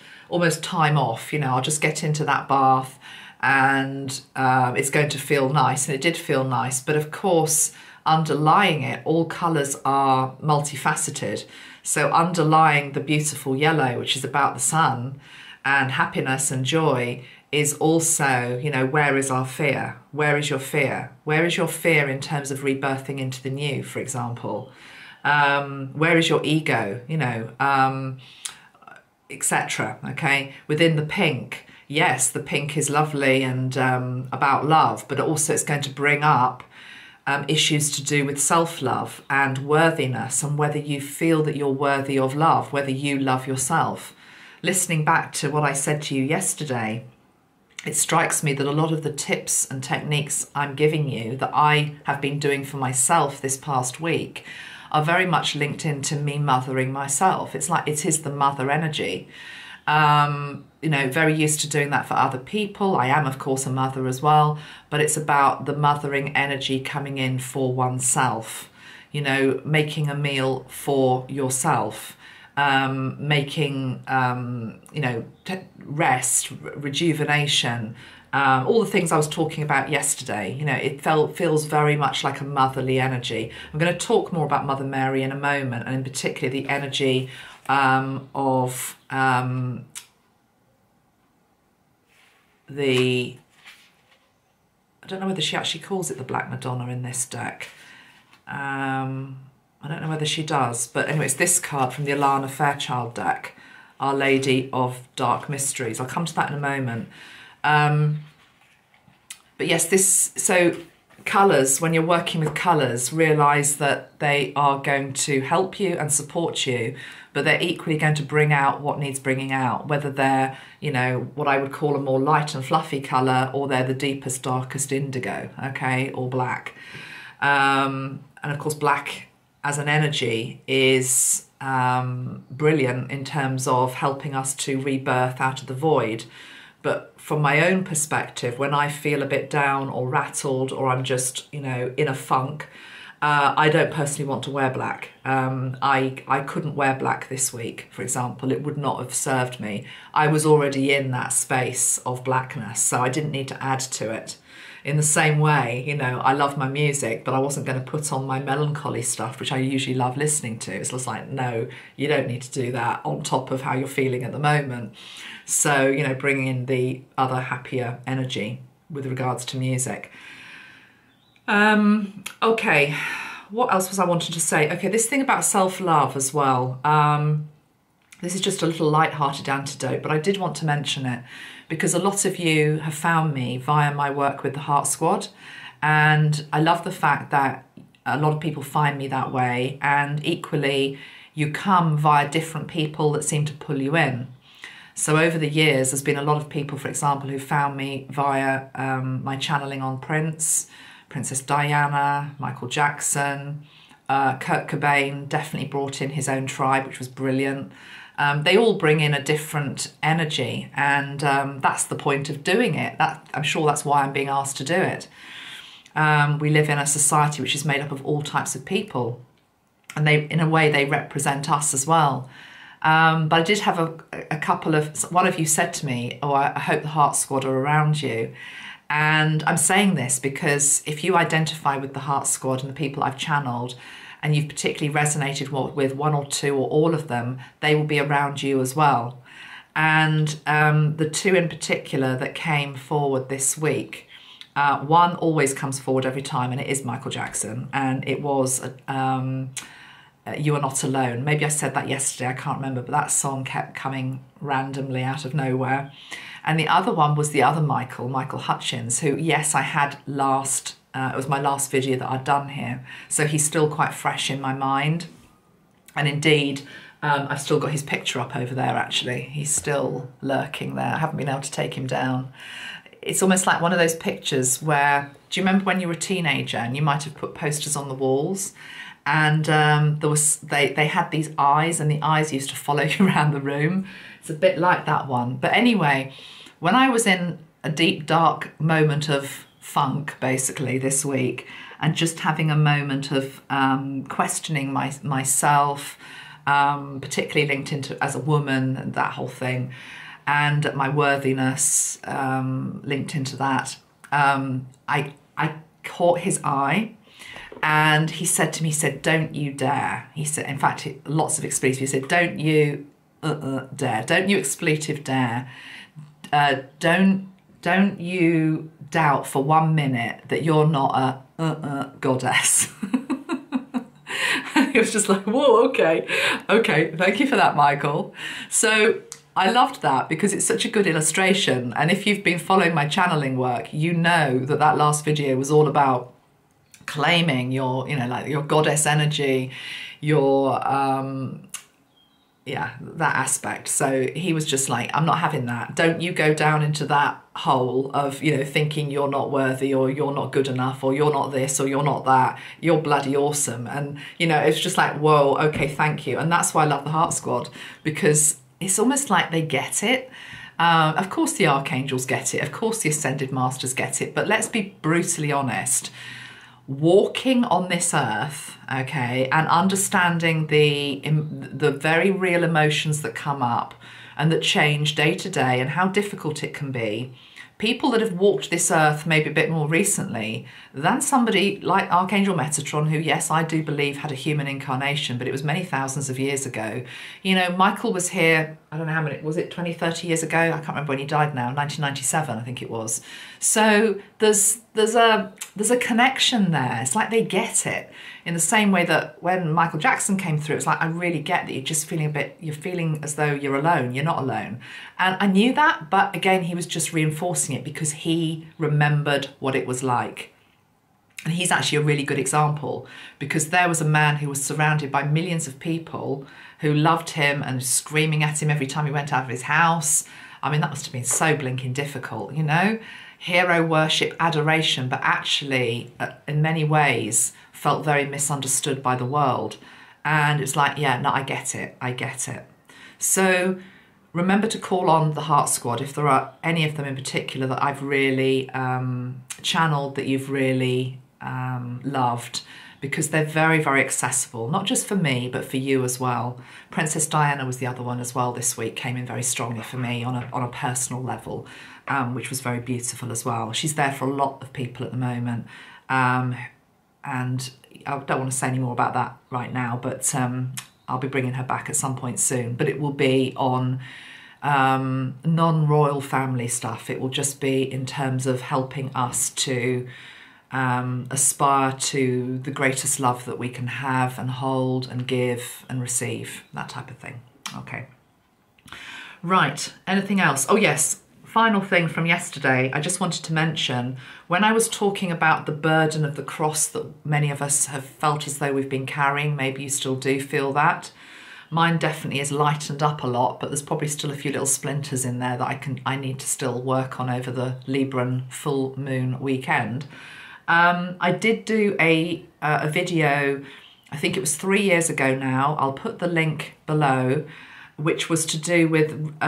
time off. You know, I'll just get into that bath and it's going to feel nice. And it did feel nice. But of course, underlying it, all colours are multifaceted. So underlying the beautiful yellow, which is about the sun and happiness and joy, is also, you know, where is our fear? Where is your fear? Where is your fear in terms of rebirthing into the new, for example? Where is your ego, you know, etc. Okay, within the pink, yes, the pink is lovely and about love, but also it's going to bring up issues to do with self-love and worthiness and whether you feel that you're worthy of love, whether you love yourself. Listening back to what I said to you yesterday, it strikes me that a lot of the tips and techniques I'm giving you that I have been doing for myself this past week are very much linked into me mothering myself. It's like it is the mother energy. You know, very used to doing that for other people. I am, of course, a mother as well, but it's about the mothering energy coming in for oneself. You know, making a meal for yourself. Making, you know, rest, rejuvenation, all the things I was talking about yesterday. You know, it feels very much like a motherly energy. I'm going to talk more about Mother Mary in a moment, and in particular the energy of the, I don't know whether she actually calls it the Black Madonna in this deck. I don't know whether she does, but anyway, it's this card from the Alana Fairchild deck, Our Lady of Dark Mysteries. I'll come to that in a moment. But yes, this, so colours, when you're working with colours, realise that they are going to help you and support you, but they're equally going to bring out what needs bringing out, whether they're, you know, what I would call a more light and fluffy colour, or they're the deepest, darkest indigo, okay, or black. And of course, black as an energy is brilliant in terms of helping us to rebirth out of the void. But from my own perspective, when I feel a bit down or rattled, or I'm just, you know, in a funk, I don't personally want to wear black. I couldn't wear black this week, for example. It would not have served me. I was already in that space of blackness, so I didn't need to add to it. In the same way, you know, I love my music, but I wasn't going to put on my melancholy stuff, which I usually love listening to. It's just like, no, you don't need to do that on top of how you're feeling at the moment. So, you know, bringing in the other happier energy with regards to music. Okay, what else was I wanting to say? Okay, this thing about self-love as well. This is just a little light-hearted antidote, but I did want to mention it because a lot of you have found me via my work with the Heart Squad, and I love the fact that a lot of people find me that way, and equally you come via different people that seem to pull you in. So over the years, there's been a lot of people, for example, who found me via my channeling on Prince, Princess Diana, Michael Jackson, Kurt Cobain definitely brought in his own tribe, which was brilliant. They all bring in a different energy, and that's the point of doing it. I'm sure that's why I'm being asked to do it. We live in a society which is made up of all types of people, and they, in a way, they represent us as well. But I did have a couple of, one of you said to me, oh, I hope the Heart Squad are around you. And I'm saying this because if you identify with the Heart Squad and the people I've channeled, and you've particularly resonated with one or two or all of them, they will be around you as well. And the two in particular that came forward this week, one always comes forward every time, and it is Michael Jackson, and it was You Are Not Alone. Maybe I said that yesterday, I can't remember, but that song kept coming randomly out of nowhere. And the other one was the other Michael Hutchins, who, yes, I had last, it was my last video that I'd done here. So he's still quite fresh in my mind. And indeed, I've still got his picture up over there, actually. He's still lurking there. I haven't been able to take him down. It's almost like one of those pictures where, do you remember when you were a teenager and you might have put posters on the walls? And they had these eyes, and the eyes used to follow you around the room. It's a bit like that one. But anyway, when I was in a deep, dark moment of funk, basically, this week, and just having a moment of questioning myself, particularly linked into as a woman and that whole thing, and my worthiness linked into that, I caught his eye. And he said to me, he said, don't you dare. He said, in fact, lots of expletives. He said, don't you dare. Don't you expletive dare. Don't you doubt for 1 minute that you're not a goddess. And he was just like, whoa, okay. Okay, thank you for that, Michael. So I loved that because it's such a good illustration. And if you've been following my channeling work, you know that that last video was all about claiming your, you know, like your goddess energy, your, yeah, that aspect. So he was just like, I'm not having that. Don't you go down into that hole of, you know, thinking you're not worthy, or you're not good enough, or you're not this, or you're not that. You're bloody awesome. And, you know, it's just like, whoa, okay, thank you. And that's why I love the Heart Squad, because it's almost like they get it. Of course the archangels get it. Of course the ascended masters get it. But let's be brutally honest. Walking on this earth, okay, and understanding the very real emotions that come up and that change day to day, and how difficult it can be. People that have walked this earth maybe a bit more recently than somebody like Archangel Metatron, who, yes, I do believe had a human incarnation, but it was many thousands of years ago. You know, Michael was here, I don't know how many, was it 20, 30 years ago? I can't remember when he died now, 1997, I think it was. So there's a connection there. It's like they get it. In the same way that when Michael Jackson came through, it's like, I really get that you're just feeling you're feeling as though you're alone. You're not alone. And I knew that, but again, he was just reinforcing it because he remembered what it was like. And he's actually a really good example, because there was a man who was surrounded by millions of people who loved him and screaming at him every time he went out of his house. I mean, that must have been so blinking difficult, you know? Hero worship, adoration, but actually, in many ways, felt very misunderstood by the world. And it's like, yeah, no, I get it. I get it. So remember to call on the Heart Squad if there are any of them in particular that I've really channeled, that you've really loved, because they're very, very accessible, not just for me, but for you as well. Princess Diana was the other one as well this week, came in very strongly for me on a personal level, which was very beautiful as well. She's there for a lot of people at the moment. And I don't want to say any more about that right now, but I'll be bringing her back at some point soon. But it will be on non-royal family stuff. It will just be in terms of helping us to aspire to the greatest love that we can have and hold and give and receive, that type of thing. Okay. Right, anything else? Oh yes, final thing from yesterday, I just wanted to mention, when I was talking about the burden of the cross that many of us have felt as though we've been carrying, maybe you still do feel that. Mine definitely is lightened up a lot, but there's probably still a few little splinters in there that I need to still work on over the Libran full moon weekend. I did do a video, I think it was 3 years ago now, I'll put the link below, which was to do with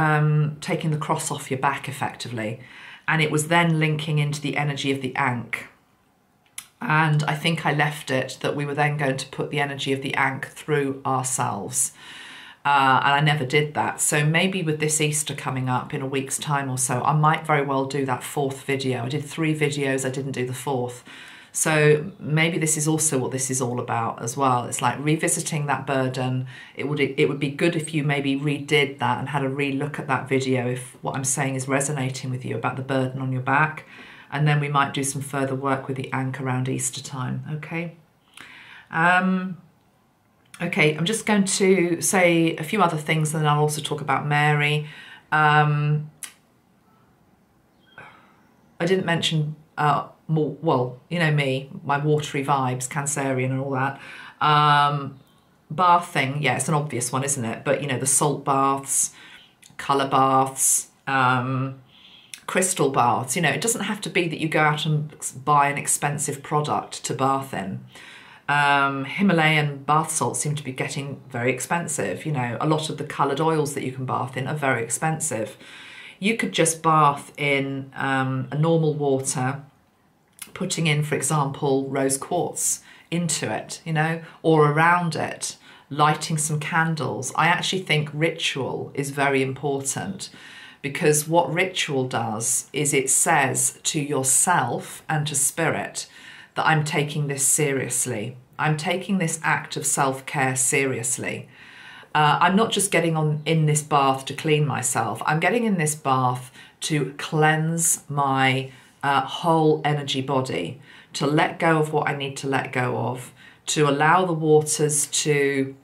taking the cross off your back effectively. And it was then linking into the energy of the Ankh. And I think I left it that we were then going to put the energy of the Ankh through ourselves. And I never did that. So maybe with this Easter coming up in a week's time or so, I might very well do that 4th video. I did 3 videos, I didn't do the 4th. So maybe this is also what this is all about as well. It's like revisiting that burden. It would be good if you maybe redid that and had a re-look at that video if what I'm saying is resonating with you about the burden on your back. And then we might do some further work with the Ankh around Easter time, okay? Okay, I'm just going to say a few other things and then I'll also talk about Mary. I didn't mention, more, well, you know me, my watery vibes, Cancerian and all that. Bathing, yeah, it's an obvious one, isn't it? But, you know, the salt baths, colour baths, crystal baths, you know, it doesn't have to be that you go out and buy an expensive product to bath in. Himalayan bath salts seem to be getting very expensive. You know, a lot of the coloured oils that you can bath in are very expensive. You could just bath in a normal water, putting in, for example, rose quartz into it, you know, or around it, lighting some candles. I actually think ritual is very important, because what ritual does is it says to yourself and to spirit that I'm taking this seriously. I'm taking this act of self-care seriously. I'm not just getting in this bath to clean myself. I'm getting in this bath to cleanse my whole energy body, to let go of what I need to let go of, to allow the waters to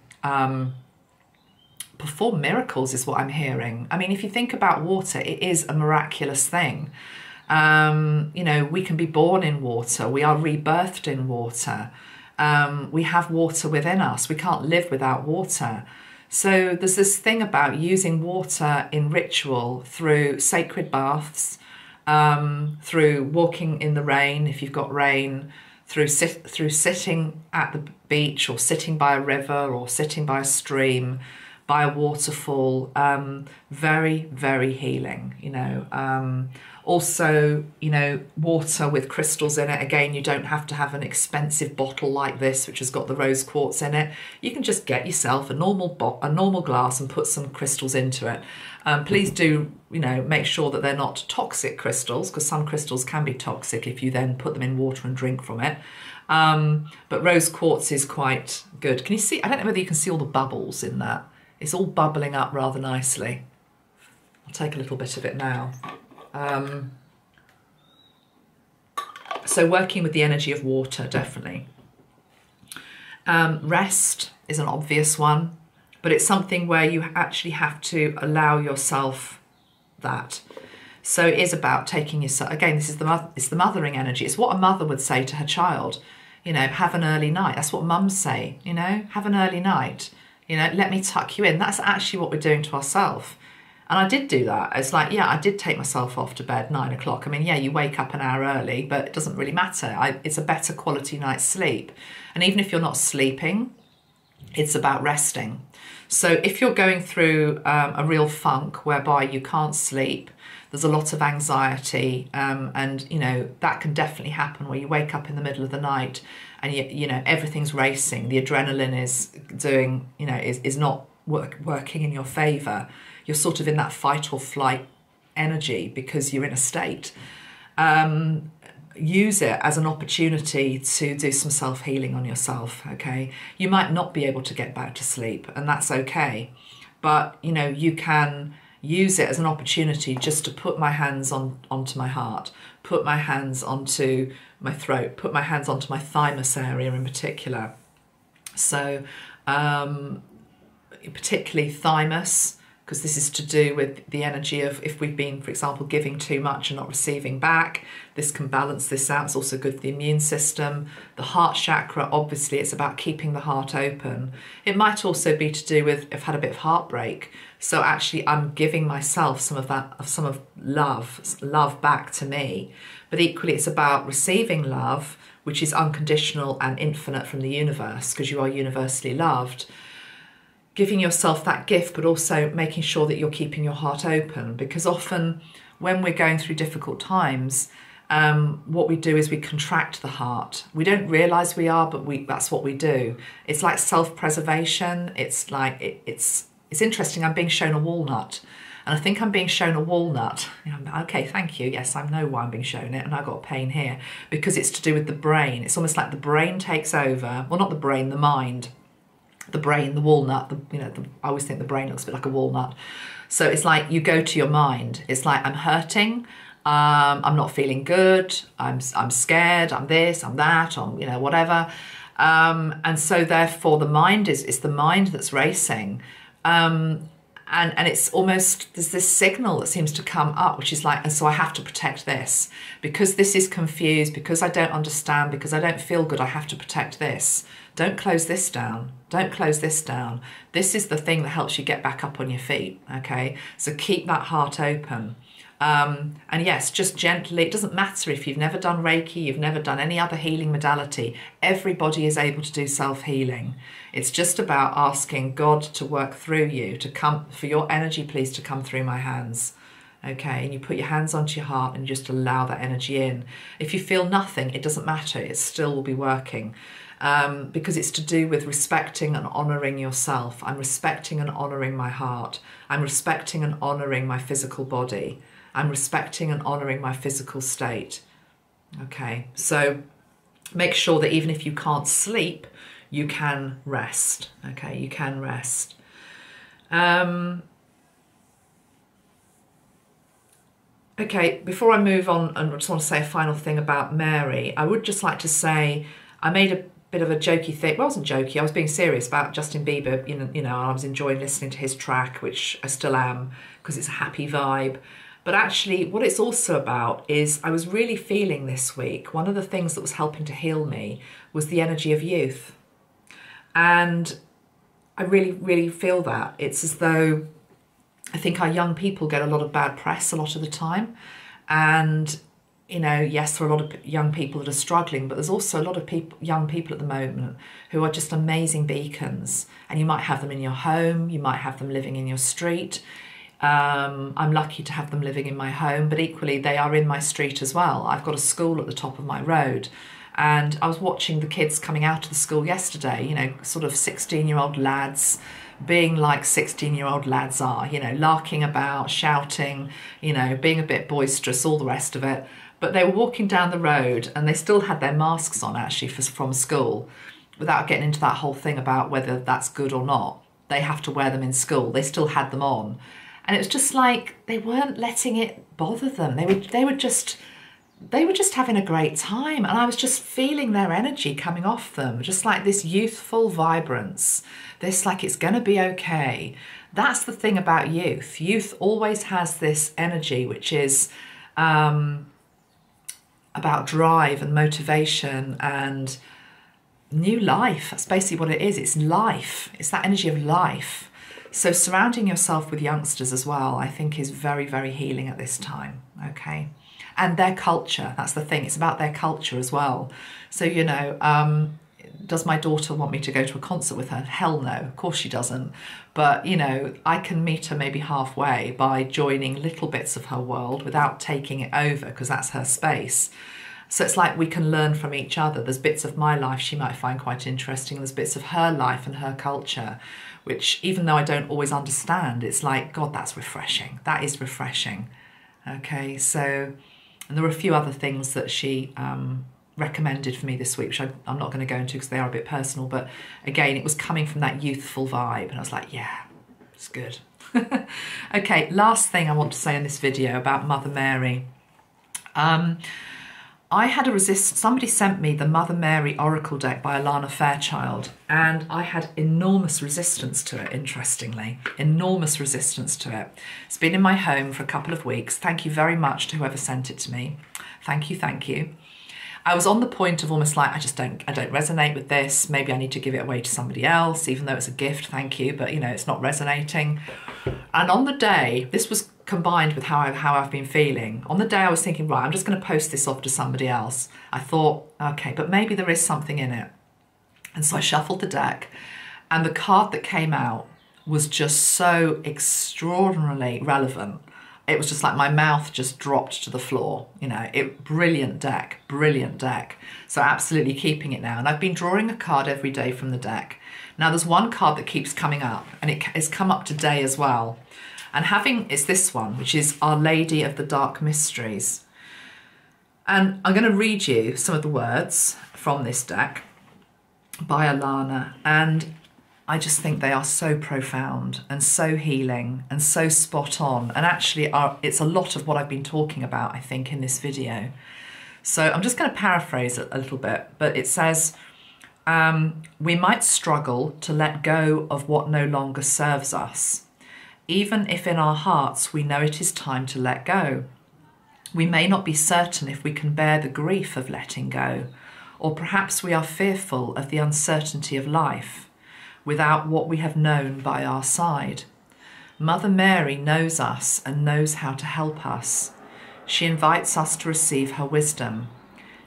perform miracles is what I'm hearing. I mean, if you think about water, it is a miraculous thing. You know, we can be born in water. We are rebirthed in water. We have water within us. We can't live without water. So there's this thing about using water in ritual through sacred baths, through walking in the rain, if you've got rain, through sitting at the beach or sitting by a river or sitting by a stream, by a waterfall. Very, very healing, you know. Also, you know, water with crystals in it. Again, you don't have to have an expensive bottle like this, which has got the rose quartz in it. You can just get yourself a normal glass and put some crystals into it. Please do, you know, make sure that they're not toxic crystals, because some crystals can be toxic if you then put them in water and drink from it. But rose quartz is quite good. Can you see? I don't know whether you can see all the bubbles in that. It's all bubbling up rather nicely. I'll take a little bit of it now. So working with the energy of water, definitely. Rest is an obvious one, but it's something where you actually have to allow yourself that. So it is about taking yourself, again, this is it's the mothering energy. It's what a mother would say to her child, you know, have an early night. That's what mums say, you know, have an early night, you know, let me tuck you in. That's actually what we're doing to ourselves. And I did do that. It's like, yeah, I did take myself off to bed 9 o'clock. I mean, yeah, you wake up an hour early, but it doesn't really matter. It's a better quality night's sleep. And even if you're not sleeping, it's about resting. So if you're going through a real funk whereby you can't sleep, there's a lot of anxiety, and you know that can definitely happen where you wake up in the middle of the night and you know everything's racing. The adrenaline is doing, you know, is not working in your favour. You're sort of in that fight or flight energy because you're in a state. Use it as an opportunity to do some self-healing on yourself, okay? You might not be able to get back to sleep, and that's okay. But, you know, you can use it as an opportunity just to put my hands onto my heart, put my hands onto my throat, put my hands onto my thymus area in particular. So, particularly thymus, because this is to do with the energy of if we've been, for example, giving too much and not receiving back. This can balance this out. It's also good for the immune system. The heart chakra, obviously, it's about keeping the heart open. It might also be to do with I've had a bit of heartbreak. So actually I'm giving myself some of love back to me. But equally it's about receiving love, which is unconditional and infinite from the universe, because you are universally loved. Giving yourself that gift, but also making sure that you're keeping your heart open, because often when we're going through difficult times, what we do is we contract the heart. We don't realize we are, but that's what we do. It's like self-preservation. It's like, it's interesting. I'm being shown a walnut, and I think I'm being shown a walnut. Okay, thank you. Yes, I know why I'm being shown it, and I've got pain here, because it's to do with the brain. It's almost like the brain takes over. Well, not the brain, the mind. The brain, the walnut, I always think the brain looks a bit like a walnut. So it's like you go to your mind. It's like, I'm hurting, I'm not feeling good, I'm scared, I'm this, I'm that, I'm, you know, whatever. And so therefore the mind it's the mind that's racing. And it's almost, there's this signal that seems to come up, which is like, and so I have to protect this. Because this is confused, because I don't understand, because I don't feel good, I have to protect this. Don't close this down. Don't close this down. This is the thing that helps you get back up on your feet, okay? So keep that heart open. And yes, just gently, it doesn't matter if you've never done Reiki, you've never done any other healing modality. Everybody is able to do self-healing. It's just about asking God to work through you, to come, for your energy, please, to come through my hands. Okay, and you put your hands onto your heart and just allow that energy in. If you feel nothing, it doesn't matter, it still will be working. Because it's to do with respecting and honouring yourself. I'm respecting and honouring my heart. I'm respecting and honouring my physical body. I'm respecting and honouring my physical state. Okay, so make sure that even if you can't sleep, you can rest. Okay, you can rest. Okay, before I move on, and I just want to say a final thing about Mary, I would just like to say, I made a bit of a jokey thing. Well, I wasn't jokey, I was being serious about Justin Bieber, you know, I was enjoying listening to his track, which I still am, because it's a happy vibe. But actually, what it's also about is, I was really feeling this week, one of the things that was helping to heal me was the energy of youth. And I really, really feel that. It's as though, I think our young people get a lot of bad press a lot of the time. And you know, yes, there are a lot of young people that are struggling, but there's also a lot of young people at the moment who are just amazing beacons. And you might have them in your home, you might have them living in your street. I'm lucky to have them living in my home, but equally they are in my street as well. I've got a school at the top of my road. And I was watching the kids coming out of the school yesterday, you know, sort of 16-year-old lads, being like 16-year-old lads are, you know, larking about, shouting, you know, being a bit boisterous, all the rest of it. But they were walking down the road and they still had their masks on, actually, from school, without getting into that whole thing about whether that's good or not. They have to wear them in school. They still had them on. And it was just like, they weren't letting it bother them. They were just having a great time. And I was just feeling their energy coming off them, just like this youthful vibrance, this like it's going to be okay. That's the thing about youth. Youth always has this energy which is about drive and motivation and new life. That's basically what it is. It's life. It's that energy of life. So surrounding yourself with youngsters as well, I think, is very, very healing at this time. Okay. And their culture. That's the thing. It's about their culture as well. So, you know, does my daughter want me to go to a concert with her? Hell no, of course she doesn't. But, you know, I can meet her maybe halfway by joining little bits of her world without taking it over, because that's her space. So it's like we can learn from each other. There's bits of my life she might find quite interesting. There's bits of her life and her culture, which even though I don't always understand, it's like, God, that's refreshing. That is refreshing. Okay, so, and there were a few other things that she recommended for me this week, which I'm not going to go into because they are a bit personal, but again, it was coming from that youthful vibe, and I was like, yeah, it's good. Okay, last thing I want to say in this video about Mother Mary. I had a somebody sent me the Mother Mary Oracle deck by Alana Fairchild, and I had enormous resistance to it, interestingly. Enormous resistance to it. It's been in my home for a couple of weeks. Thank you very much to whoever sent it to me. Thank you, thank you. I was on the point of almost like, I don't resonate with this. Maybe I need to give it away to somebody else, even though it's a gift, thank you, but you know, it's not resonating. And on the day, this was combined with how I've been feeling. On the day I was thinking, right, I'm just going to post this off to somebody else. I thought, okay, but maybe there is something in it. And so I shuffled the deck, and the card that came out was just so extraordinarily relevant. It was just like my mouth just dropped to the floor, you know, brilliant deck, brilliant deck. So absolutely keeping it now. And I've been drawing a card every day from the deck. Now there's one card that keeps coming up, and it has come up today as well. And it's this one, which is Our Lady of the Dark Mysteries. And I'm going to read you some of the words from this deck by Alana, and I just think they are so profound and so healing and so spot on. And actually, it's a lot of what I've been talking about, I think, in this video. So I'm just going to paraphrase it a little bit, but it says, we might struggle to let go of what no longer serves us, even if in our hearts we know it is time to let go. We may not be certain if we can bear the grief of letting go, or perhaps we are fearful of the uncertainty of life without what we have known by our side. Mother Mary knows us and knows how to help us. She invites us to receive her wisdom.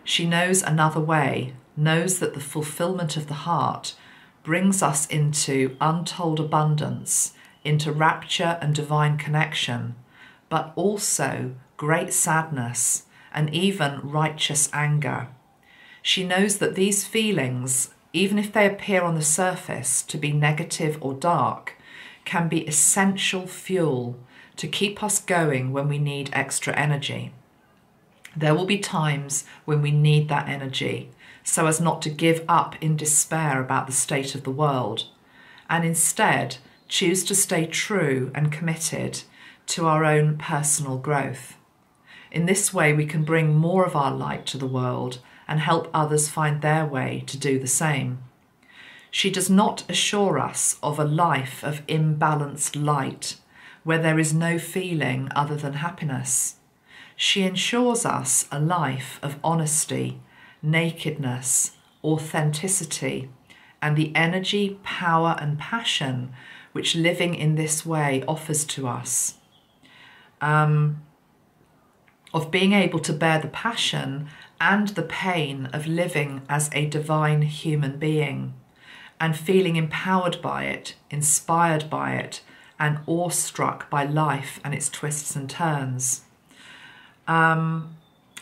She knows another way, knows that the fulfillment of the heart brings us into untold abundance, into rapture and divine connection, but also great sadness and even righteous anger. She knows that these feelings, even if they appear on the surface to be negative or dark, can be essential fuel to keep us going when we need extra energy. There will be times when we need that energy so as not to give up in despair about the state of the world, and instead choose to stay true and committed to our own personal growth. In this way, we can bring more of our light to the world and help others find their way to do the same. She does not assure us of a life of imbalanced light where there is no feeling other than happiness. She ensures us a life of honesty, nakedness, authenticity, and the energy, power, and passion which living in this way offers to us. Of being able to bear the passion and the pain of living as a divine human being, and feeling empowered by it, inspired by it, and awestruck by life and its twists and turns.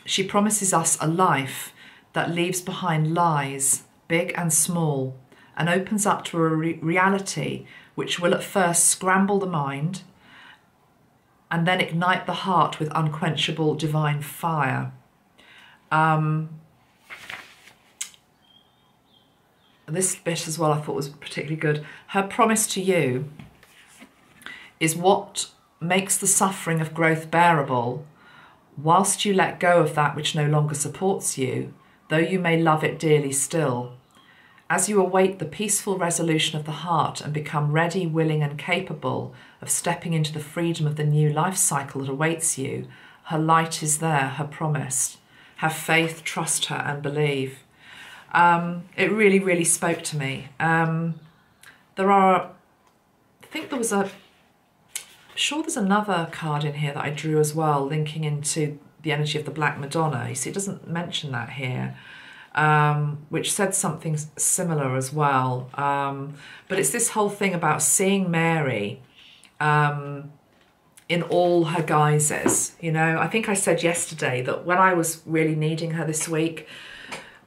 She promises us a life that leaves behind lies, big and small, and opens up to a reality which will at first scramble the mind and then ignite the heart with unquenchable divine fire. This bit as well I thought was particularly good. Her promise to you is what makes the suffering of growth bearable, whilst you let go of that which no longer supports you, though you may love it dearly still. As you await the peaceful resolution of the heart and become ready, willing and capable of stepping into the freedom of the new life cycle that awaits you, her light is there, her promise. Have faith, trust her and believe. It really, really spoke to me. I think there was sure there's another card in here that I drew as well, linking into the energy of the Black Madonna. You see, it doesn't mention that here. Which said something similar as well. But it's this whole thing about seeing Mary in all her guises. You know, I think I said yesterday that when I was really needing her this week,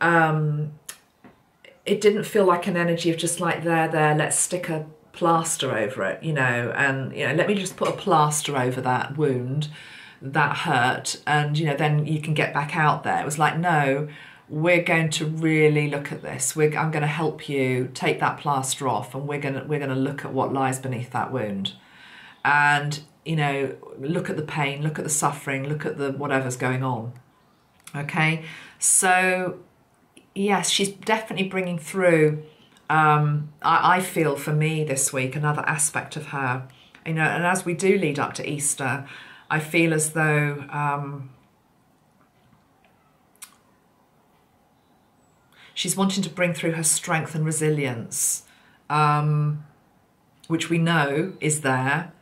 it didn't feel like an energy of just like, there, let's stick a plaster over it, you know, and, you know, let me just put a plaster over that wound, that hurt, and, you know, then you can get back out there. It was like, no, we're going to really look at this. I'm going to help you take that plaster off, and we're going to look at what lies beneath that wound, and, you know, look at the pain, look at the suffering, look at the whatever's going on. Okay, so yes, she's definitely bringing through. I feel for me this week another aspect of her, you know, and as we do lead up to Easter, I feel as though she's wanting to bring through her strength and resilience, which we know is there,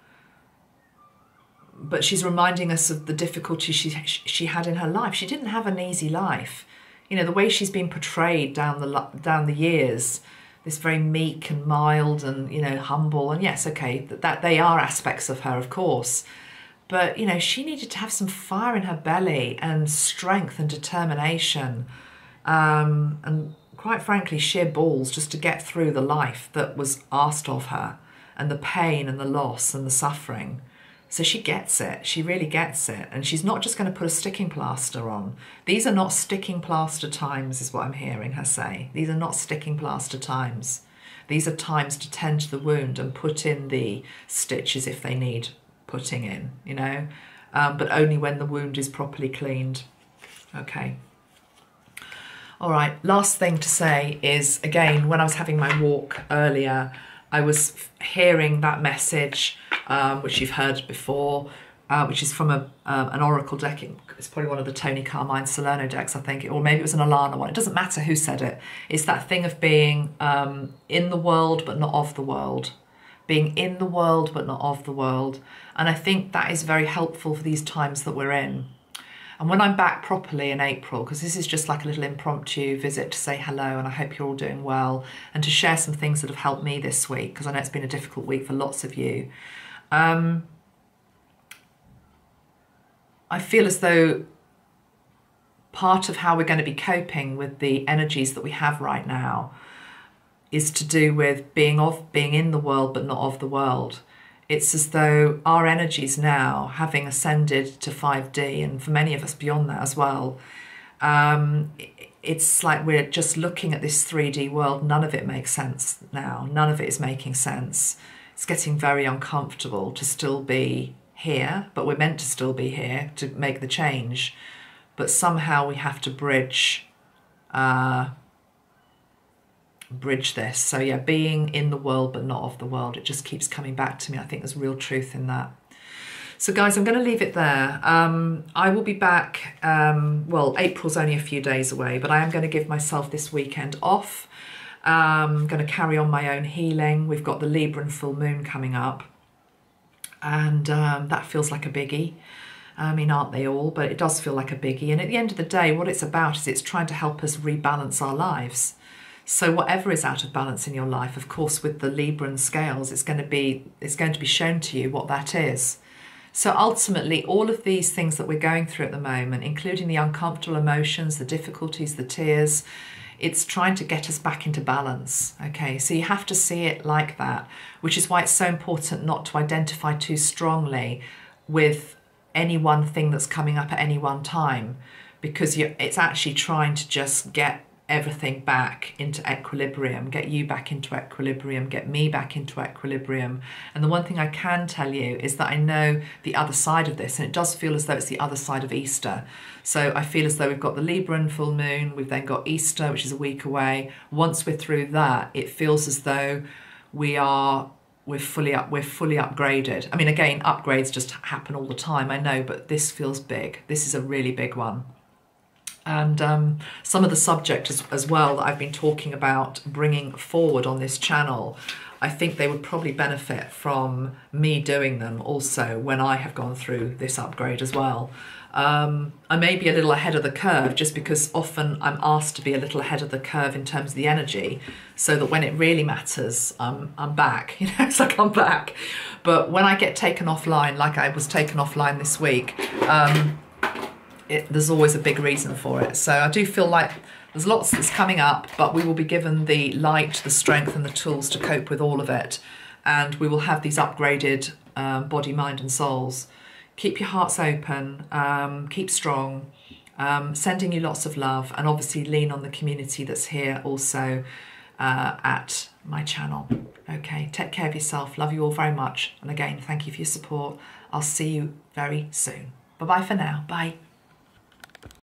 but she's reminding us of the difficulty she had in her life. She didn't have an easy life. You know, the way she's been portrayed down the years, this very meek and mild and, you know, humble. And yes, okay, that they are aspects of her, of course. But, you know, she needed to have some fire in her belly and strength and determination. And quite frankly, sheer balls just to get through the life that was asked of her, and the pain and the loss and the suffering. So she gets it. She really gets it. And she's not just going to put a sticking plaster on. These are not sticking plaster times, is what I'm hearing her say. These are not sticking plaster times. These are times to tend to the wound and put in the stitches if they need putting in, you know, but only when the wound is properly cleaned. Okay. All right, last thing to say is, again, when I was having my walk earlier, I was hearing that message, which you've heard before, which is from an oracle deck. It's probably one of the Tony Carmine Salerno decks, I think, or maybe it was an Alana one. It doesn't matter who said it. It's that thing of being in the world but not of the world. Being in the world but not of the world. And I think that is very helpful for these times that we're in. And when I'm back properly in April, because this is just like a little impromptu visit to say hello and I hope you're all doing well, and to share some things that have helped me this week, because I know it's been a difficult week for lots of you. I feel as though part of how we're going to be coping with the energies that we have right now is to do with being in the world but not of the world. It's as though our energies now, having ascended to 5D, and for many of us beyond that as well, it's like we're just looking at this 3D world. None of it makes sense now. None of it is making sense. It's getting very uncomfortable to still be here, but we're meant to still be here to make the change. But somehow we have to bridge this. So yeah, being in the world but not of the world, it just keeps coming back to me. I think there's real truth in that. So guys, I'm going to leave it there. I will be back, well, April's only a few days away, but I am going to give myself this weekend off. I'm going to carry on my own healing. We've got the Libra and full moon coming up, and that feels like a biggie. I mean, aren't they all? But it does feel like a biggie. And at the end of the day, what it's about is it's trying to help us rebalance our lives. So whatever is out of balance in your life, of course, with the Libran scales, it's going to be shown to you what that is. So ultimately, all of these things that we're going through at the moment, including the uncomfortable emotions, the difficulties, the tears, it's trying to get us back into balance. Okay, so you have to see it like that, which is why it's so important not to identify too strongly with any one thing that's coming up at any one time, because it's actually trying to just get everything back into equilibrium, get you back into equilibrium, get me back into equilibrium. And the one thing I can tell you is that I know the other side of this, and it does feel as though it's the other side of Easter. So I feel as though we've got the Libran full moon, we've then got Easter, which is a week away. Once we're through that, it feels as though we're fully upgraded. I mean, again, upgrades just happen all the time, I know, but this feels big. This is a really big one. And some of the subjects as well that I've been talking about bringing forward on this channel, I think they would probably benefit from me doing them also when I have gone through this upgrade as well. I may be a little ahead of the curve just because often I'm asked to be a little ahead of the curve in terms of the energy, so that when it really matters, I'm back, you know, it's like I'm back. But when I get taken offline, like I was taken offline this week, there's always a big reason for it. So I do feel like there's lots that's coming up, but we will be given the light, the strength and the tools to cope with all of it. And we will have these upgraded body, mind and souls. Keep your hearts open, keep strong, sending you lots of love, and obviously lean on the community that's here also at my channel. Okay, take care of yourself. Love you all very much. And again, thank you for your support. I'll see you very soon. Bye-bye for now. Bye.